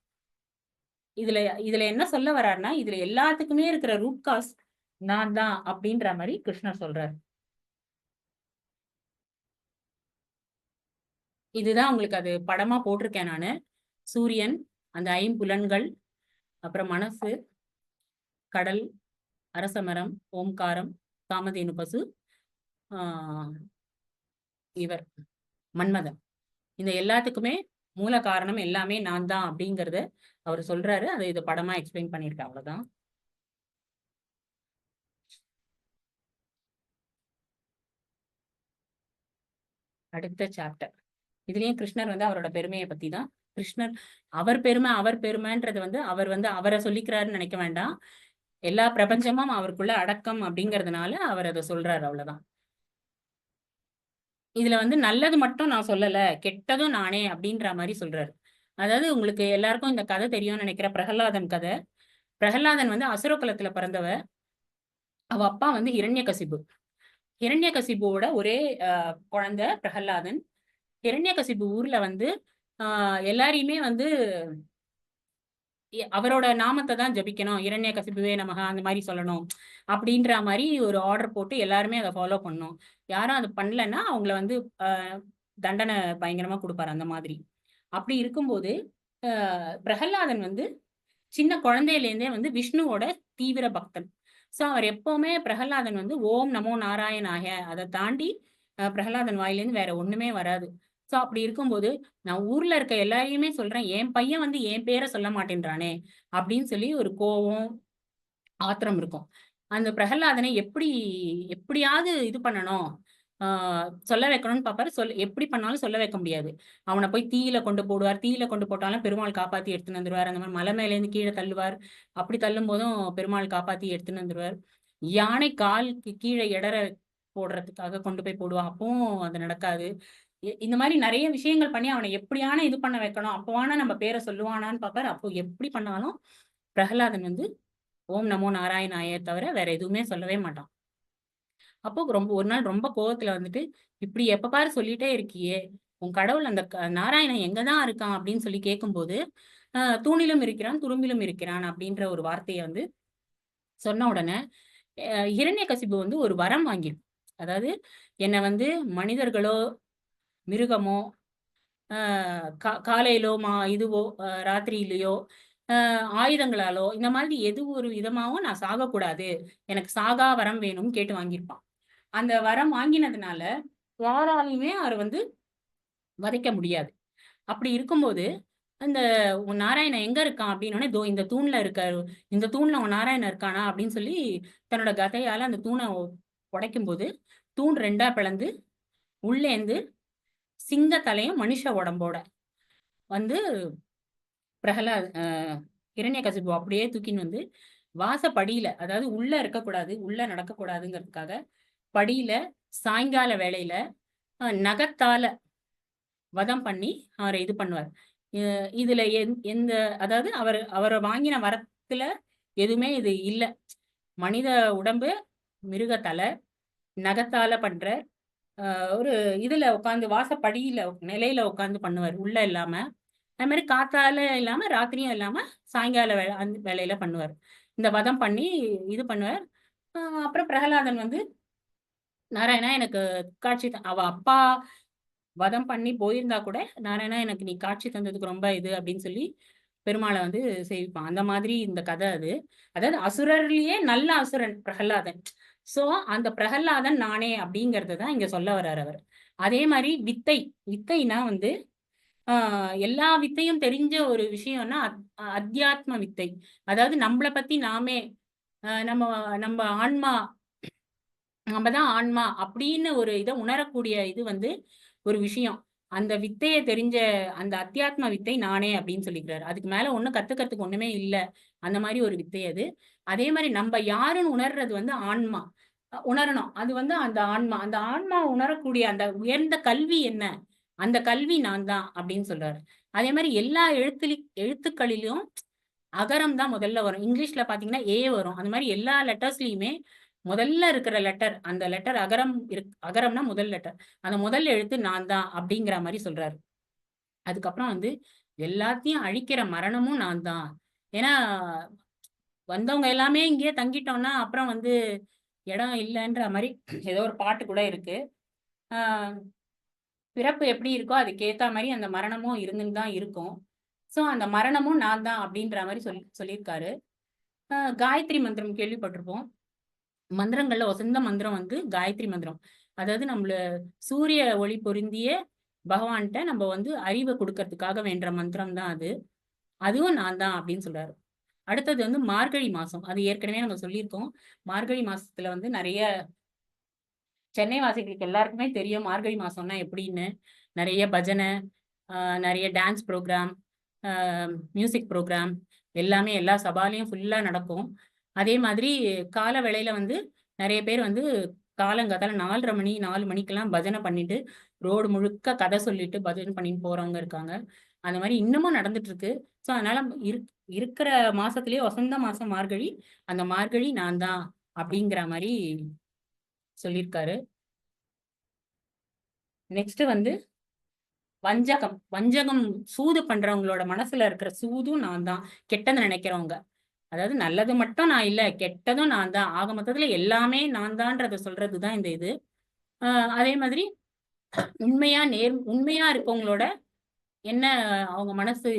A: இதுல இதுல என்ன சொல்ல வர்றாருன்னா, இதுல எல்லாத்துக்குமே இருக்கிற ரூட் காஸ் நான் தான் அப்படின்ற மாரி கிருஷ்ணர் சொல்றாரு. இதுதான் உங்களுக்கு அது படமா போட்டிருக்கேன் நானு. சூரியன், அந்த ஐம்புலன்கள், அப்புறம் மனசு, கடல், அரசமரம், ஓம்காரம், காமதேனு பசு, ஆ இவர் மன்மதன். இந்த எல்லாத்துக்குமே மூல காரணம் எல்லாமே நான் தான் அப்படிங்கிறத அவரு சொல்றாரு. அத இது படமா எக்ஸ்பிளைன் பண்ணியிருக்கேன் அவ்வளவுதான். அடுத்த சாப்டர். இதுலயும் கிருஷ்ணர் வந்து அவரோட பெருமைய பத்தி தான். கிருஷ்ணர் அவர் பெருமைன்றது வந்து அவர் வந்து அவர சொல்லிக்கிறாருன்னு நினைக்க வேண்டாம். எல்லா பிரபஞ்சமும் அவருக்குள்ள அடக்கம் அப்படிங்கிறதுனால அவர் அத சொல்றாரு அவ்வளவுதான். இதுல வந்து நல்லது மட்டும் நான் சொல்லல, கெட்டதும் நானே அப்படின்ற மாரி சொல்றாரு. அதாவது உங்களுக்கு எல்லாருக்கும் இந்த கதை தெரியும்னு நினைக்கிறேன். பிரகலாதன் கதை. பிரகலாதன் வந்து அசுர குலத்துல பிறந்தவ. அவ அப்பா வந்து ஹிரண்யகசிபு. ஹிரண்யகசிபுவோட ஒரே குழந்தை பிரகலாதன். ஹிரண்யகசிபு ஊர்ல வந்து எல்லாரையுமே வந்து அவரோட நாமத்தை தான் ஜபிக்கணும். இரண்யகசிபுவே நமக அந்த மாதிரி சொல்லணும். அப்படின்ற மாதிரி ஒரு ஆர்டர் போட்டு எல்லாருமே அதை ஃபாலோ பண்ணணும். யாரும் அது பண்ணலன்னா அவங்கள வந்து தண்டனை பயங்கரமா கொடுப்பாரு அந்த மாதிரி. அப்படி இருக்கும்போது பிரகலாதன் வந்து சின்ன குழந்தையிலேருந்தே வந்து விஷ்ணுவோட தீவிர பக்தன். சோ அவர் எப்பவுமே பிரகலாதன் வந்து ஓம் நமோ நாராயணாய அதை தாண்டி பிரகலாதன் வாயிலேருந்து வேற ஒண்ணுமே வராது. சோ அப்படி இருக்கும்போது நான் ஊர்ல இருக்க எல்லாரையுமே சொல்றேன், என் பையன் வந்து என் பேரை சொல்ல மாட்டேன்றானே அப்படின்னு சொல்லி ஒரு கோவம், ஆத்திரம் இருக்கும். அந்த பிரகலாதனை எப்படியாவது இது பண்ணணும், சொல்ல வைக்கணும்னு பாப்பாரு. எப்படி பண்ணாலும் சொல்ல வைக்க முடியாது. அவனை போய் தீயில கொண்டு போடுவார். தீயில கொண்டு போட்டாலும் பெருமாள் காப்பாத்தி எடுத்துன்னு வந்துருவார். அந்த மாதிரி மலை மேல இருந்து கீழே தள்ளுவார். அப்படி தள்ளும் போதும் பெருமாள் காப்பாத்தி எடுத்துன்னு வந்துருவார். யானை காலுக்கு கீழே இடற போடுறதுக்காக கொண்டு போய் போடுவான். அப்பவும் அது நடக்காது. இந்த மாதிரி நிறைய விஷயங்கள் பண்ணி அவனை எப்படியான இது பண்ண வைக்கணும். அப்பவானா நம்ம பேரை சொல்லுவானான்னு பாப்பாரு. அப்போ எப்படி பண்ணாலும் பிரகலாதன் வந்து ஓம் நமோ நாராயணாயே தவிர வேற எதுவுமே சொல்லவே மாட்டான். அப்போ ஒரு நாள் ரொம்ப கோவத்துல வந்துட்டு, இப்படி எப்ப பாரு சொல்லிட்டே இருக்கியே, உன் கடவுள் அந்த நாராயணன் எங்கதான் இருக்கான் அப்படின்னு சொல்லி கேட்கும்போது, தூணிலும் இருக்கிறான், துரும்பிலும் இருக்கிறான் அப்படின்ற ஒரு வார்த்தையை வந்து சொன்ன உடனே ஹிரண்யகசிபு வந்து ஒரு வரம் வாங்கிடும். அதாவது என்னை வந்து மனிதர்களோ மிருகமோ காலையிலோ இதுவோ ராத்திரியிலயோ ஆயுதங்களாலோ இந்த மாதிரி எது ஒரு விதமாவும் நான் சாகக்கூடாது, எனக்கு சாகா வரம் வேணும்னு கேட்டு வாங்கியிருப்பான். அந்த வரம் வாங்கினதுனால யாராலையுமே அவர் வந்து வதைக்க முடியாது. அப்படி இருக்கும்போது அந்த உன் நாராயணன் எங்க இருக்கான் அப்படின்னோடனே, தோ இந்த தூண்ல இருக்காரு, இந்த தூண்ல உன் நாராயணன் இருக்கானா அப்படின்னு சொல்லி தன்னோட கதையால அந்த தூணை உடைக்கும்போது தூண் ரெண்டா பிளந்து உள்ளேந்து சிங்க தலையும் மனுஷ உடம்போட வந்து பிரகலாத் ஹிரண்யகசிபு அப்படியே தூக்கின்னு வந்து வாசப்படியில, அதாவது உள்ள இருக்கக்கூடாது, உள்ள நடக்கக்கூடாதுங்கிறதுக்காக படியில சாயங்கால வேளையில நகத்தால வதம் பண்ணி அவரை இது பண்ணுவார். இதுல எந்த அதாவது அவரை வாங்கின வரத்துல எதுவுமே இது இல்ல. மனித உடம்பு, மிருக தலை, நகத்தால பண்ற ஒரு இதுல உட்காந்து வாசப்படியில நிலையில உட்காந்து பண்ணுவார். உள்ள இல்லாம அது மாதிரி காத்தால இல்லாம ராத்திரியும் இல்லாம சாயங்கால அந்த வேலையில பண்ணுவார். இந்த வதம் பண்ணி இது பண்ணுவார். அப்புறம் பிரகலாதன் வந்து நாராயணா எனக்கு காட்சி அவ அப்பா வதம் பண்ணி போயிருந்தா கூட நாராயணா எனக்கு நீ காட்சி தந்ததுக்கு ரொம்ப இது அப்படின்னு சொல்லி பெருமாளை வந்து சேவிப்பான். அந்த மாதிரி இந்த கதை அது. அதாவது அசுரர்லயே நல்ல அசுரன் பிரகலாதன். சோ அந்த பிரகலாதன் நானே அப்படிங்கறது தான் இங்க சொல்ல வர்றாரு அவர். அதே மாதிரி வித்தை, வித்தைனா வந்து எல்லா வித்தையும் தெரிஞ்ச ஒரு விஷயம்னா அத்தியாத்ம வித்தை. அதாவது நம்மளை பத்தி நாமே நம்ம நம்ம ஆன்மா, நம்ம தான் ஆன்மா அப்படின்னு ஒரு இதை உணரக்கூடிய இது வந்து ஒரு விஷயம். அந்த வித்தையை தெரிஞ்ச அந்த அத்தியாத்ம வித்தை நானே அப்படின்னு சொல்லிக்கிறாரு. அதுக்கு மேல ஒண்ணும் கத்துக்கிறதுக்கு ஒண்ணுமே இல்ல. அந்த மாதிரி ஒரு வித்தை அது. அதே மாதிரி நம்ம யாருன்னு உணர்றது வந்து ஆன்மா உணரணும். அது வந்து அந்த ஆன்மா, அந்த ஆன்மா உணரக்கூடிய அந்த உயர்ந்த கல்வி என்ன, அந்த கல்வி நான் தான் அப்படின்னு சொல்றாரு. அதே மாதிரி எல்லா எழுத்துக்களிலும் அகரம் தான் முதல்ல வரும். இங்கிலீஷ்ல பாத்தீங்கன்னா ஏ வரும். அந்த மாதிரி எல்லா லெட்டர்ஸ்லயுமே முதல்ல இருக்கிற லெட்டர், அந்த லெட்டர் அகரம் அகரம்னா முதல் லெட்டர், அந்த முதல் எழுத்து நான் தான் அப்படிங்கிற மாதிரி சொல்றாரு. அதுக்கப்புறம் வந்து எல்லாத்தையும் அழிக்கிற மரணமும் நான் தான். ஏன்னா வந்தவங்க எல்லாமே இங்கேயே தங்கிட்டோம்னா அப்புறம் வந்து இடம் இல்லைன்ற மாதிரி ஏதோ ஒரு பாட்டு கூட இருக்கு. ஆஹ் பிறப்பு எப்படி இருக்கோ அதுக்கேத்த மாதிரி அந்த மரணமும் இருந்துன்னு தான் இருக்கும். சோ அந்த மரணமும் நான் தான் அப்படின்ற மாதிரி சொல்லியிருக்காரு. காயத்ரி மந்திரம் கேள்விப்பட்டிருப்போம். மந்திரங்கள்ல வசந்த மந்திரம் வந்து காயத்ரி மந்திரம். அதாவது நம்மள சூரிய ஒளி பொருந்திய பகவான்கிட்ட நம்ம வந்து அறிவை கொடுக்கறதுக்காக வேண்ட மந்திரம் தான் அது. அதுவும் நான் தான் அப்படின்னு சொல்றாரு. அடுத்தது வந்து மார்கழி மாசம். அது ஏற்கனவே நம்ம சொல்லியிருக்கோம். மார்கழி மாசத்துல வந்து நிறைய சென்னை வாசிகளுக்கு எல்லாருக்குமே தெரியும் மார்கழி மாசம்னா எப்படின்னு. நிறைய பஜனை, நிறைய டான்ஸ் ப்ரோக்ராம், மியூசிக் ப்ரோக்ராம் எல்லாமே எல்லா சபாலையும் ஃபுல்லா நடக்கும். அதே மாதிரி கால வேளையில வந்து நிறைய பேர் வந்து காலங்காத்தால 4:30 மணி 4 மணிக்கெல்லாம் பஜனை பண்ணிட்டு ரோடு முழுக்க கதை சொல்லிட்டு பஜனை பண்ணிட்டு போறவங்க இருக்காங்க. அந்த மாதிரி இன்னமும் நடந்துட்டு இருக்கு. ஸோ அதனால இருக்கிற மாசத்திலேயே வசந்த மாசம் மார்கழி, அந்த மார்கழி நான் தான் அப்படிங்கிற மாதிரி சொல்லியிருக்காரு. நெக்ஸ்ட் வந்து வஞ்சகம். வஞ்சகம் சூது பண்றவங்களோட மனசுல இருக்கிற சூதும் நான் தான். கெட்டது நினைக்கிறவங்க, அதாவது நல்லது மட்டும் நான் இல்ல, கெட்டதும் நான் தான். ஆக மொத்தத்துல எல்லாமே நான் தான்றத சொல்றதுதான் இந்த இது. அதே மாதிரி உண்மையா இருக்கவங்களோட என்ன அவங்க மனசு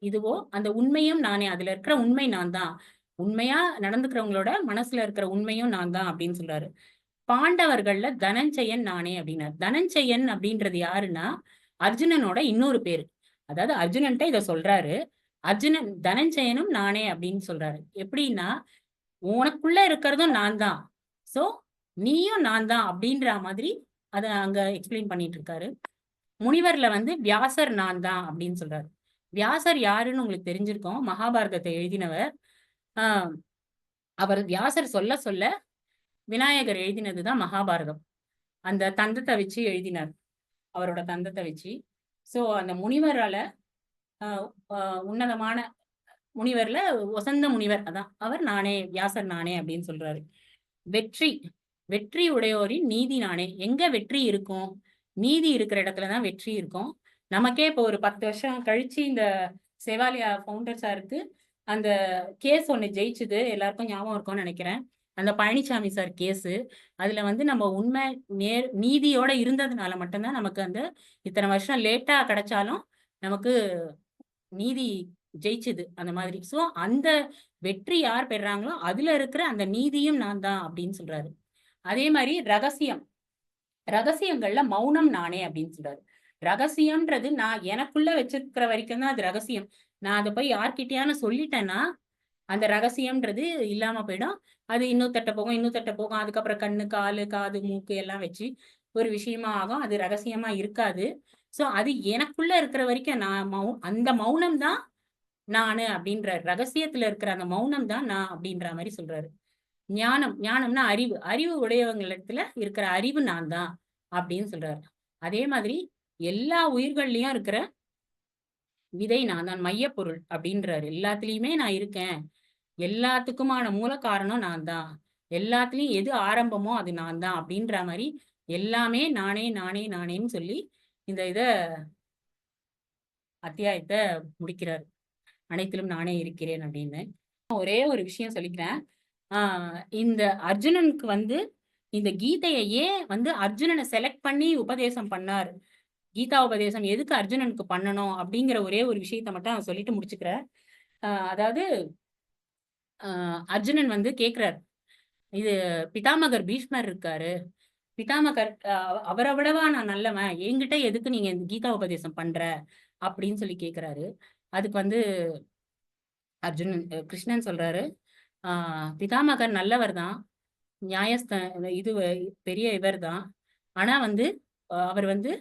A: இதுவோ அந்த உண்மையும் நானே. அதுல இருக்கிற உண்மை நான் தான். உண்மையா நடந்துக்கிறவங்களோட மனசுல இருக்கிற உண்மையும் நான் தான் அப்படின்னு சொல்றாரு. பாண்டவர்கள்ல தனஞ்சயன் நானே அப்படின்னாரு. தனஞ்சயன் அப்படின்றது யாருன்னா அர்ஜுனனோட இன்னொரு பேரு. அதாவது அர்ஜுனன்ட்ட இத சொல்றாரு. அர்ஜுனன் தனஞ்சயனும் நானே அப்படின்னு சொல்றாரு. எப்படின்னா உனக்குள்ள இருக்கிறதும் நான் தான், சோ நீயும் நான் தான் அப்படின்ற மாதிரி அத அங்க எக்ஸ்பிளைன் பண்ணிட்டு இருக்காரு. முனிவர்ல வந்து வியாசர் நான் தான் அப்படின்னு சொல்றாரு. வியாசர் யாருன்னு உங்களுக்கு தெரிஞ்சிருக்கோம். மகாபாரதத்தை எழுதினவர். ஆஹ் அவர் வியாசர் சொல்ல சொல்ல விநாயகர் எழுதினதுதான் மகாபாரதம். அந்த தந்தத்தை வச்சு எழுதினார், அவரோட தந்தத்தை வச்சு. சோ அந்த முனிவரால உன்னதமான முனிவர்ல வசந்த முனிவர் அதான் அவர் நானே, வியாசர் நானே அப்படின்னு சொல்றாரு. வெற்றி, வெற்றி உடையோரின் நீதி நானே. எங்க வெற்றி இருக்கும்? நீதி இருக்கிற இடத்துலதான் வெற்றி இருக்கும். நமக்கே இப்போ ஒரு 10 வருஷம் கழிச்சு இந்த செவாலியா ஃபவுண்டர் சாருக்கு அந்த கேஸ் ஒண்ணு ஜெயிச்சுது, எல்லாருக்கும் ஞாபகம் இருக்கும்னு நினைக்கிறேன். அந்த பழனிசாமி சார் கேஸ். அதுல வந்து நம்ம உண்மை நீதியோட இருந்ததுனால மட்டும்தான் நமக்கு அந்த இத்தனை வருஷம் லேட்டா கிடைச்சாலும் நமக்கு நீதி ஜெயிச்சுது அந்த மாதிரி. சோ அந்த வெற்றி யார் பெறாங்களோ அதுல இருக்கிற அந்த நீதியும் நான் தான் அப்படின்னு சொல்றாரு. அதே மாதிரி ரகசியம், ரகசியங்கள்ல மௌனம் நானே அப்படின்னு சொல்றாரு. ரகசியம்ன்றது நான் எனக்குள்ள வச்சிருக்கிற வரைக்கும் தான் அது ரகசியம். நான் அதை போய் யார்கிட்டயானு சொல்லிட்டேன்னா அந்த ரகசியம்ன்றது இல்லாம போயிடும். அது இன்னொருத்தட்ட போகும், இன்னொருத்தட்ட போகும். அதுக்கப்புறம் கண்ணு, காலு, காது, மூக்கு எல்லாம் வச்சு ஒரு விஷயமா ஆகும். அது ரகசியமா இருக்காது. சோ அது எனக்குள்ள இருக்கிற வரைக்கும் நான் அந்த மௌனம் தான் நானு அப்படின்ற, ரகசியத்துல இருக்கிற அந்த மௌனம் தான் நான் அப்படின்ற மாதிரி சொல்றாரு. ஞானம், ஞானம்னா அறிவு, அறிவு உடையவங்களிடத்துல இருக்கிற அறிவு நான் தான் அப்படின்னு சொல்றாரு. அதே மாதிரி எல்லா உயிர்கள்லயும் இருக்கிற விதை நான் தான், மையப்பொருள் அப்படின்றாரு. எல்லாத்துலயுமே நான் இருக்கேன், எல்லாத்துக்குமான மூல காரணம் நான் தான், எல்லாத்துலயும் எது ஆரம்பமோ அது நான் தான் அப்படின்ற மாதிரி எல்லாமே நானே நானே நானேன்னு சொல்லி இந்த அத்தியாயத்தை முடிக்கிறார். அனைத்திலும் நானே இருக்கிறேன் அப்படின்னு. ஒரே ஒரு விஷயம் சொல்லிக்கிறேன். இந்த அர்ஜுனனுக்கு வந்து இந்த கீதையை ஏன் வந்து அர்ஜுனனை செலக்ட் பண்ணி உபதேசம் பண்ணார், கீதா உபதேசம் எதுக்கு அர்ஜுனனுக்கு பண்ணணும் அப்படிங்கிற ஒரே ஒரு விஷயத்த மட்டும் நான் சொல்லிட்டு முடிச்சுக்கிறேன். அதாவது அர்ஜுனன் வந்து கேக்குறாரு. இது பிதாமகர் பீஷ்மர் இருக்காரு. பிதாமகர் அவரை விடவா நான் நல்லவன்? என்கிட்ட எதுக்கு நீங்க இந்த கீதா உபதேசம் பண்ற? அப்படின்னு சொல்லி கேக்குறாரு. அதுக்கு வந்து கிருஷ்ணன் சொல்றாரு, பிதாமகர் நல்லவர் தான். நியாயஸ்த இது பெரிய இவர் தான். ஆனா வந்து அவர் வந்து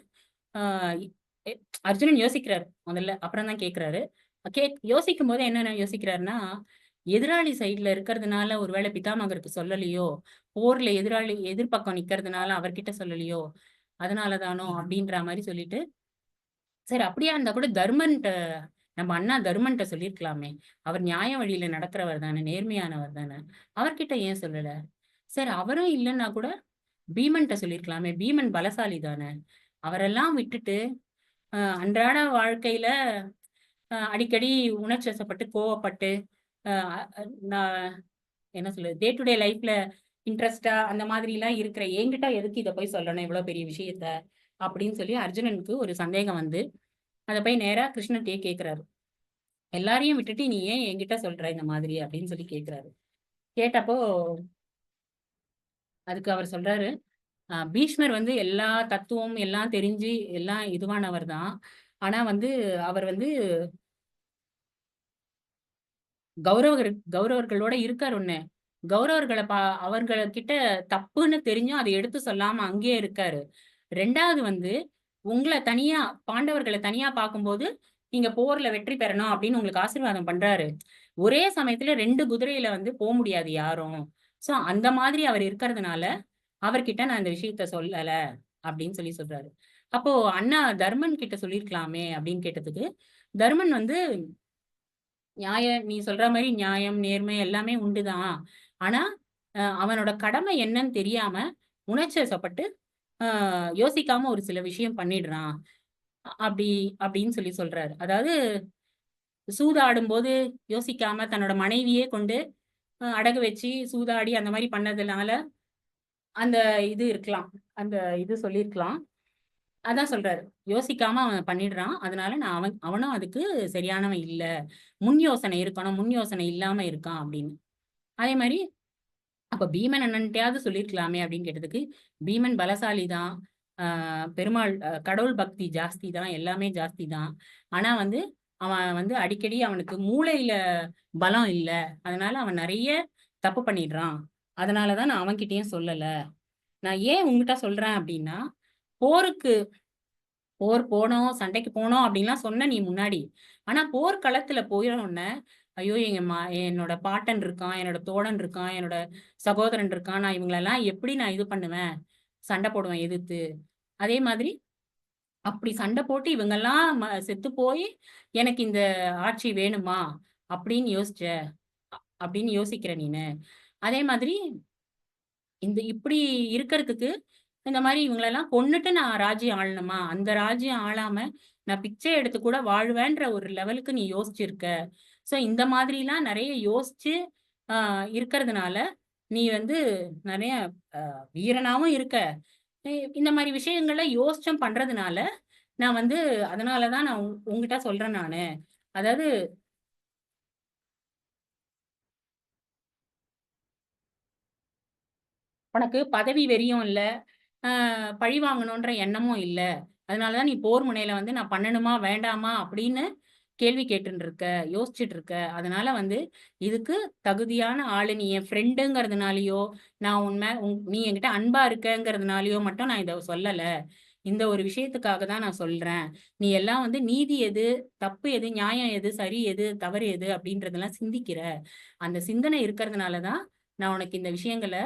A: ஆஹ் அர்ஜுனன் யோசிக்கிறாரு முதல்ல, அப்புறம் தான் கேக்குறாரு. யோசிக்கும் போது என்ன யோசிக்கிறாருன்னா, எதிராளி சைட்ல இருக்கிறதுனால ஒருவேளை பிதாமகருக்கு சொல்லலையோ, போர்ல எதிர்பக்கம் நிக்கிறதுனால அவர்கிட்ட சொல்லலையோ, அதனாலதானோ அப்படின்ற மாதிரி சொல்லிட்டு, சரி அப்படியா இருந்தா கூட தர்மன்ட்ட, நம்ம அண்ணா தர்மன்ட்ட சொல்லியிருக்கலாமே. அவர் நியாய வழியில நடக்கிறவர் தானே, நேர்மையானவர் தானே, அவர்கிட்ட ஏன் சொல்லல? சரி அவரும் இல்லைன்னா கூட பீமன்ட்ட சொல்லியிருக்கலாமே, பீமன் பலசாலி தானே, அவரெல்லாம் விட்டுட்டு அன்றாட வாழ்க்கையில அடிக்கடி உணர்ச்சி வசப்பட்டு கோவப்பட்டு நான் என்ன சொல்றது, டே டு டே லைஃப்ல இன்ட்ரெஸ்டா அந்த மாதிரி எல்லாம் இருக்கிற என்கிட்ட எதுக்கு இதை போய் சொல்லணும் இவ்வளவு பெரிய விஷயத்த அப்படின்னு சொல்லி அர்ஜுனனுக்கு ஒரு சந்தேகம் வந்து அதை போய் நேரா கிருஷ்ணன்ட்டே கேக்குறாரு. எல்லாரையும் விட்டுட்டு நீ ஏன் என்கிட்ட சொல்ற இந்த மாதிரி அப்படின்னு சொல்லி கேக்குறாரு. கேட்டப்போ அதுக்கு அவர் சொல்றாரு, பீஷ்மர் வந்து எல்லா தத்துவம் எல்லாம் தெரிஞ்சு எல்லாம் இதுவானவர் தான். ஆனா வந்து அவர் வந்து கௌரவர்களோட இருக்காரு ஒண்ணு. கௌரவர்களை அவர்கள்கிட்ட தப்புன்னு தெரிஞ்சும் அதை எடுத்து சொல்லாம அங்கேயே இருக்காரு. 2வது வந்து உங்களை தனியா, பாண்டவர்களை தனியா பார்க்கும்போது நீங்க போர்ல வெற்றி பெறணும் அப்படின்னு உங்களுக்கு ஆசீர்வாதம் பண்றாரு. ஒரே சமயத்துல 2 குதிரையில வந்து போக முடியாது யாரும். சோ அந்த மாதிரி அவர் இருக்கிறதுனால அவர்கிட்ட நான் இந்த விஷயத்த சொல்லல அப்படின்னு சொல்லி சொல்றாரு. அப்போ அண்ணா தர்மன் கிட்ட சொல்லியிருக்கலாமே அப்படின்னு கேட்டதுக்கு, தர்மன் வந்து நீ சொல்ற மாதிரி நியாயம், நேர்மை எல்லாமே உண்டுதான். ஆனா அவனோட கடமை என்னன்னு தெரியாம உணர்ச்சி வசப்பட்டு யோசிக்காம ஒரு சில விஷயம் பண்ணிடுறான். அப்படி அப்படின்னு சொல்லி சொல்றாரு. அதாவது சூதாடும் போது யோசிக்காம தன்னோட மனைவியே கொண்டு அடகு வச்சு சூதாடி அந்த மாதிரி பண்ணதுனால அந்த இது இருக்கலாம், அந்த இது சொல்லியிருக்கலாம். அதான் சொல்றாரு, யோசிக்காம அவன் பண்ணிடுறான், அதனால நான் அவனும் அதுக்கு சரியானவன் இல்ல, முன் யோசனை இருக்கணும், முன் யோசனை இல்லாம இருக்கான் அப்படின்னு. அதே மாதிரி அப்ப பீமன் அண்ணன்ட்டையாவது சொல்லியிருக்கலாமே அப்படின்னு கேட்டதுக்கு, பீமன் பலசாலி தான், பெருமாள் கடவுள் பக்தி ஜாஸ்தி தான், எல்லாமே ஜாஸ்தி தான். ஆனா வந்து அவன் வந்து அடிக்கடி அவனுக்கு மூளையில பலம் இல்ல, அதனால அவன் நிறைய தப்பு பண்ணிடுறான். அதனாலதான் நான் அவன்கிட்டயும் சொல்லல. நான் ஏன் உங்ககிட்ட சொல்றேன் அப்படின்னா, போருக்கு போர் போனோம், சண்டைக்கு போனோம் அப்படின்லாம் சொன்ன நீ முன்னாடி. ஆனா போர்க்களத்துல போயிடணும்னு, ஐயோ என்னோட பாட்டன் இருக்கான், என்னோட தோழன் இருக்கான், என்னோட சகோதரன் இருக்கான், நான் இவங்களெல்லாம் எப்படி நான் இது பண்ணுவேன், சண்டை போடுவேன் எதிர்த்து. அதே மாதிரி அப்படி சண்டை போட்டு இவங்கெல்லாம் செத்து போய் எனக்கு இந்த ஆட்சி வேணுமா அப்படின்னு அப்படின்னு யோசிக்கிற நீனு. அதே மாதிரி இப்படி இருக்கிறதுக்கு இந்த மாதிரி இவங்களெல்லாம் கொன்னுட்டு நான் ராஜ்யம் ஆளணுமா? அந்த ராஜ்யம் ஆளாம நான் பிச்சை எடுத்து கூட வாழ்வேன்ற ஒரு லெவலுக்கு நீ யோசிச்சிருக்க. சோ இந்த மாதிரிலாம் நிறைய யோசிச்சு இருக்கிறதுனால நீ வந்து நிறைய வீரனாவும் இருக்க. இந்த மாதிரி விஷயங்கள்ல யோசிச்சும் பண்றதுனால நான் வந்து அதனாலதான் நான் உங்ககிட்ட சொல்றேன் நானு. அதாவது உனக்கு பதவி வெறியும் இல்ல, பழி வாங்கணுன்ற எண்ணமும் இல்ல. அதனாலதான் நீ போர் முனையில வந்து நான் பண்ணணுமா வேண்டாமா அப்படின்னு கேள்வி கேட்டுட்டு இருக்க, யோசிச்சுட்டு இருக்க. அதனால வந்து இதுக்கு தகுதியான ஆளு நீ என் ஃப்ரெண்டுங்கிறதுனாலயோ, நான் நீ என்கிட்ட அன்பா இருக்கங்கிறதுனாலயோ மட்டும் நான் இதை சொல்லல. இந்த ஒரு விஷயத்துக்காக தான் நான் சொல்றேன். நீ எல்லாம் வந்து நீதி எது, தப்பு எது, நியாயம் எது, சரி எது, தவறு எது அப்படின்றதெல்லாம் சிந்திக்கிற. அந்த சிந்தனை இருக்கிறதுனாலதான் நான் உனக்கு இந்த விஷயங்களை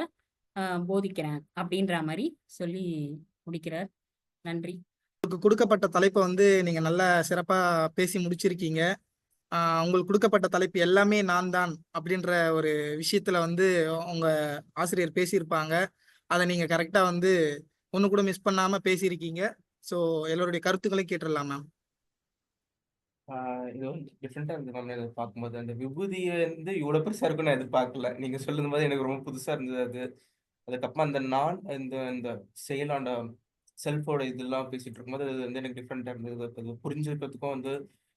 A: போதிக்கிறேன் அப்படின்ற மாதிரி சொல்லி முடிக்கிறார். நன்றி.
B: உங்களுக்கு கொடுக்கப்பட்ட தலைப்பை வந்து நீங்க நல்லா சிறப்பா பேசி முடிச்சிருக்கீங்க. உங்களுக்கு கொடுக்கப்பட்ட தலைப்பு எல்லாமே நான் தான் அப்படின்ற ஒரு விஷயத்துல வந்து உங்க ஆசிரியர் பேசியிருப்பாங்க. அதை நீங்க கரெக்டா வந்து ஒண்ணு கூட மிஸ் பண்ணாம பேசியிருக்கீங்க. ஸோ எல்லோருடைய கருத்துக்களையும் கேட்டுடலாம் மேம்.
C: இது வந்து டிஃப்ரெண்டா இருந்தது மேம். இதை பார்க்கும்போது அந்த விபூதியை வந்து இவ்வளவு பெருசா இருக்கும்னு நான் எதிர்பார்க்கல. நீங்க சொல்லும் போது எனக்கு ரொம்ப புதுசா இருந்தது அது. அதுக்கப்புறம் அந்த நான் இந்த இந்த செயலாண்ட செல்ஃபோட இதெல்லாம் பேசிட்டு இருக்கும்போது அது வந்து எனக்கு டிஃப்ரெண்டா இருந்தது. அது புரிஞ்சுக்கிறதுக்கும் வந்து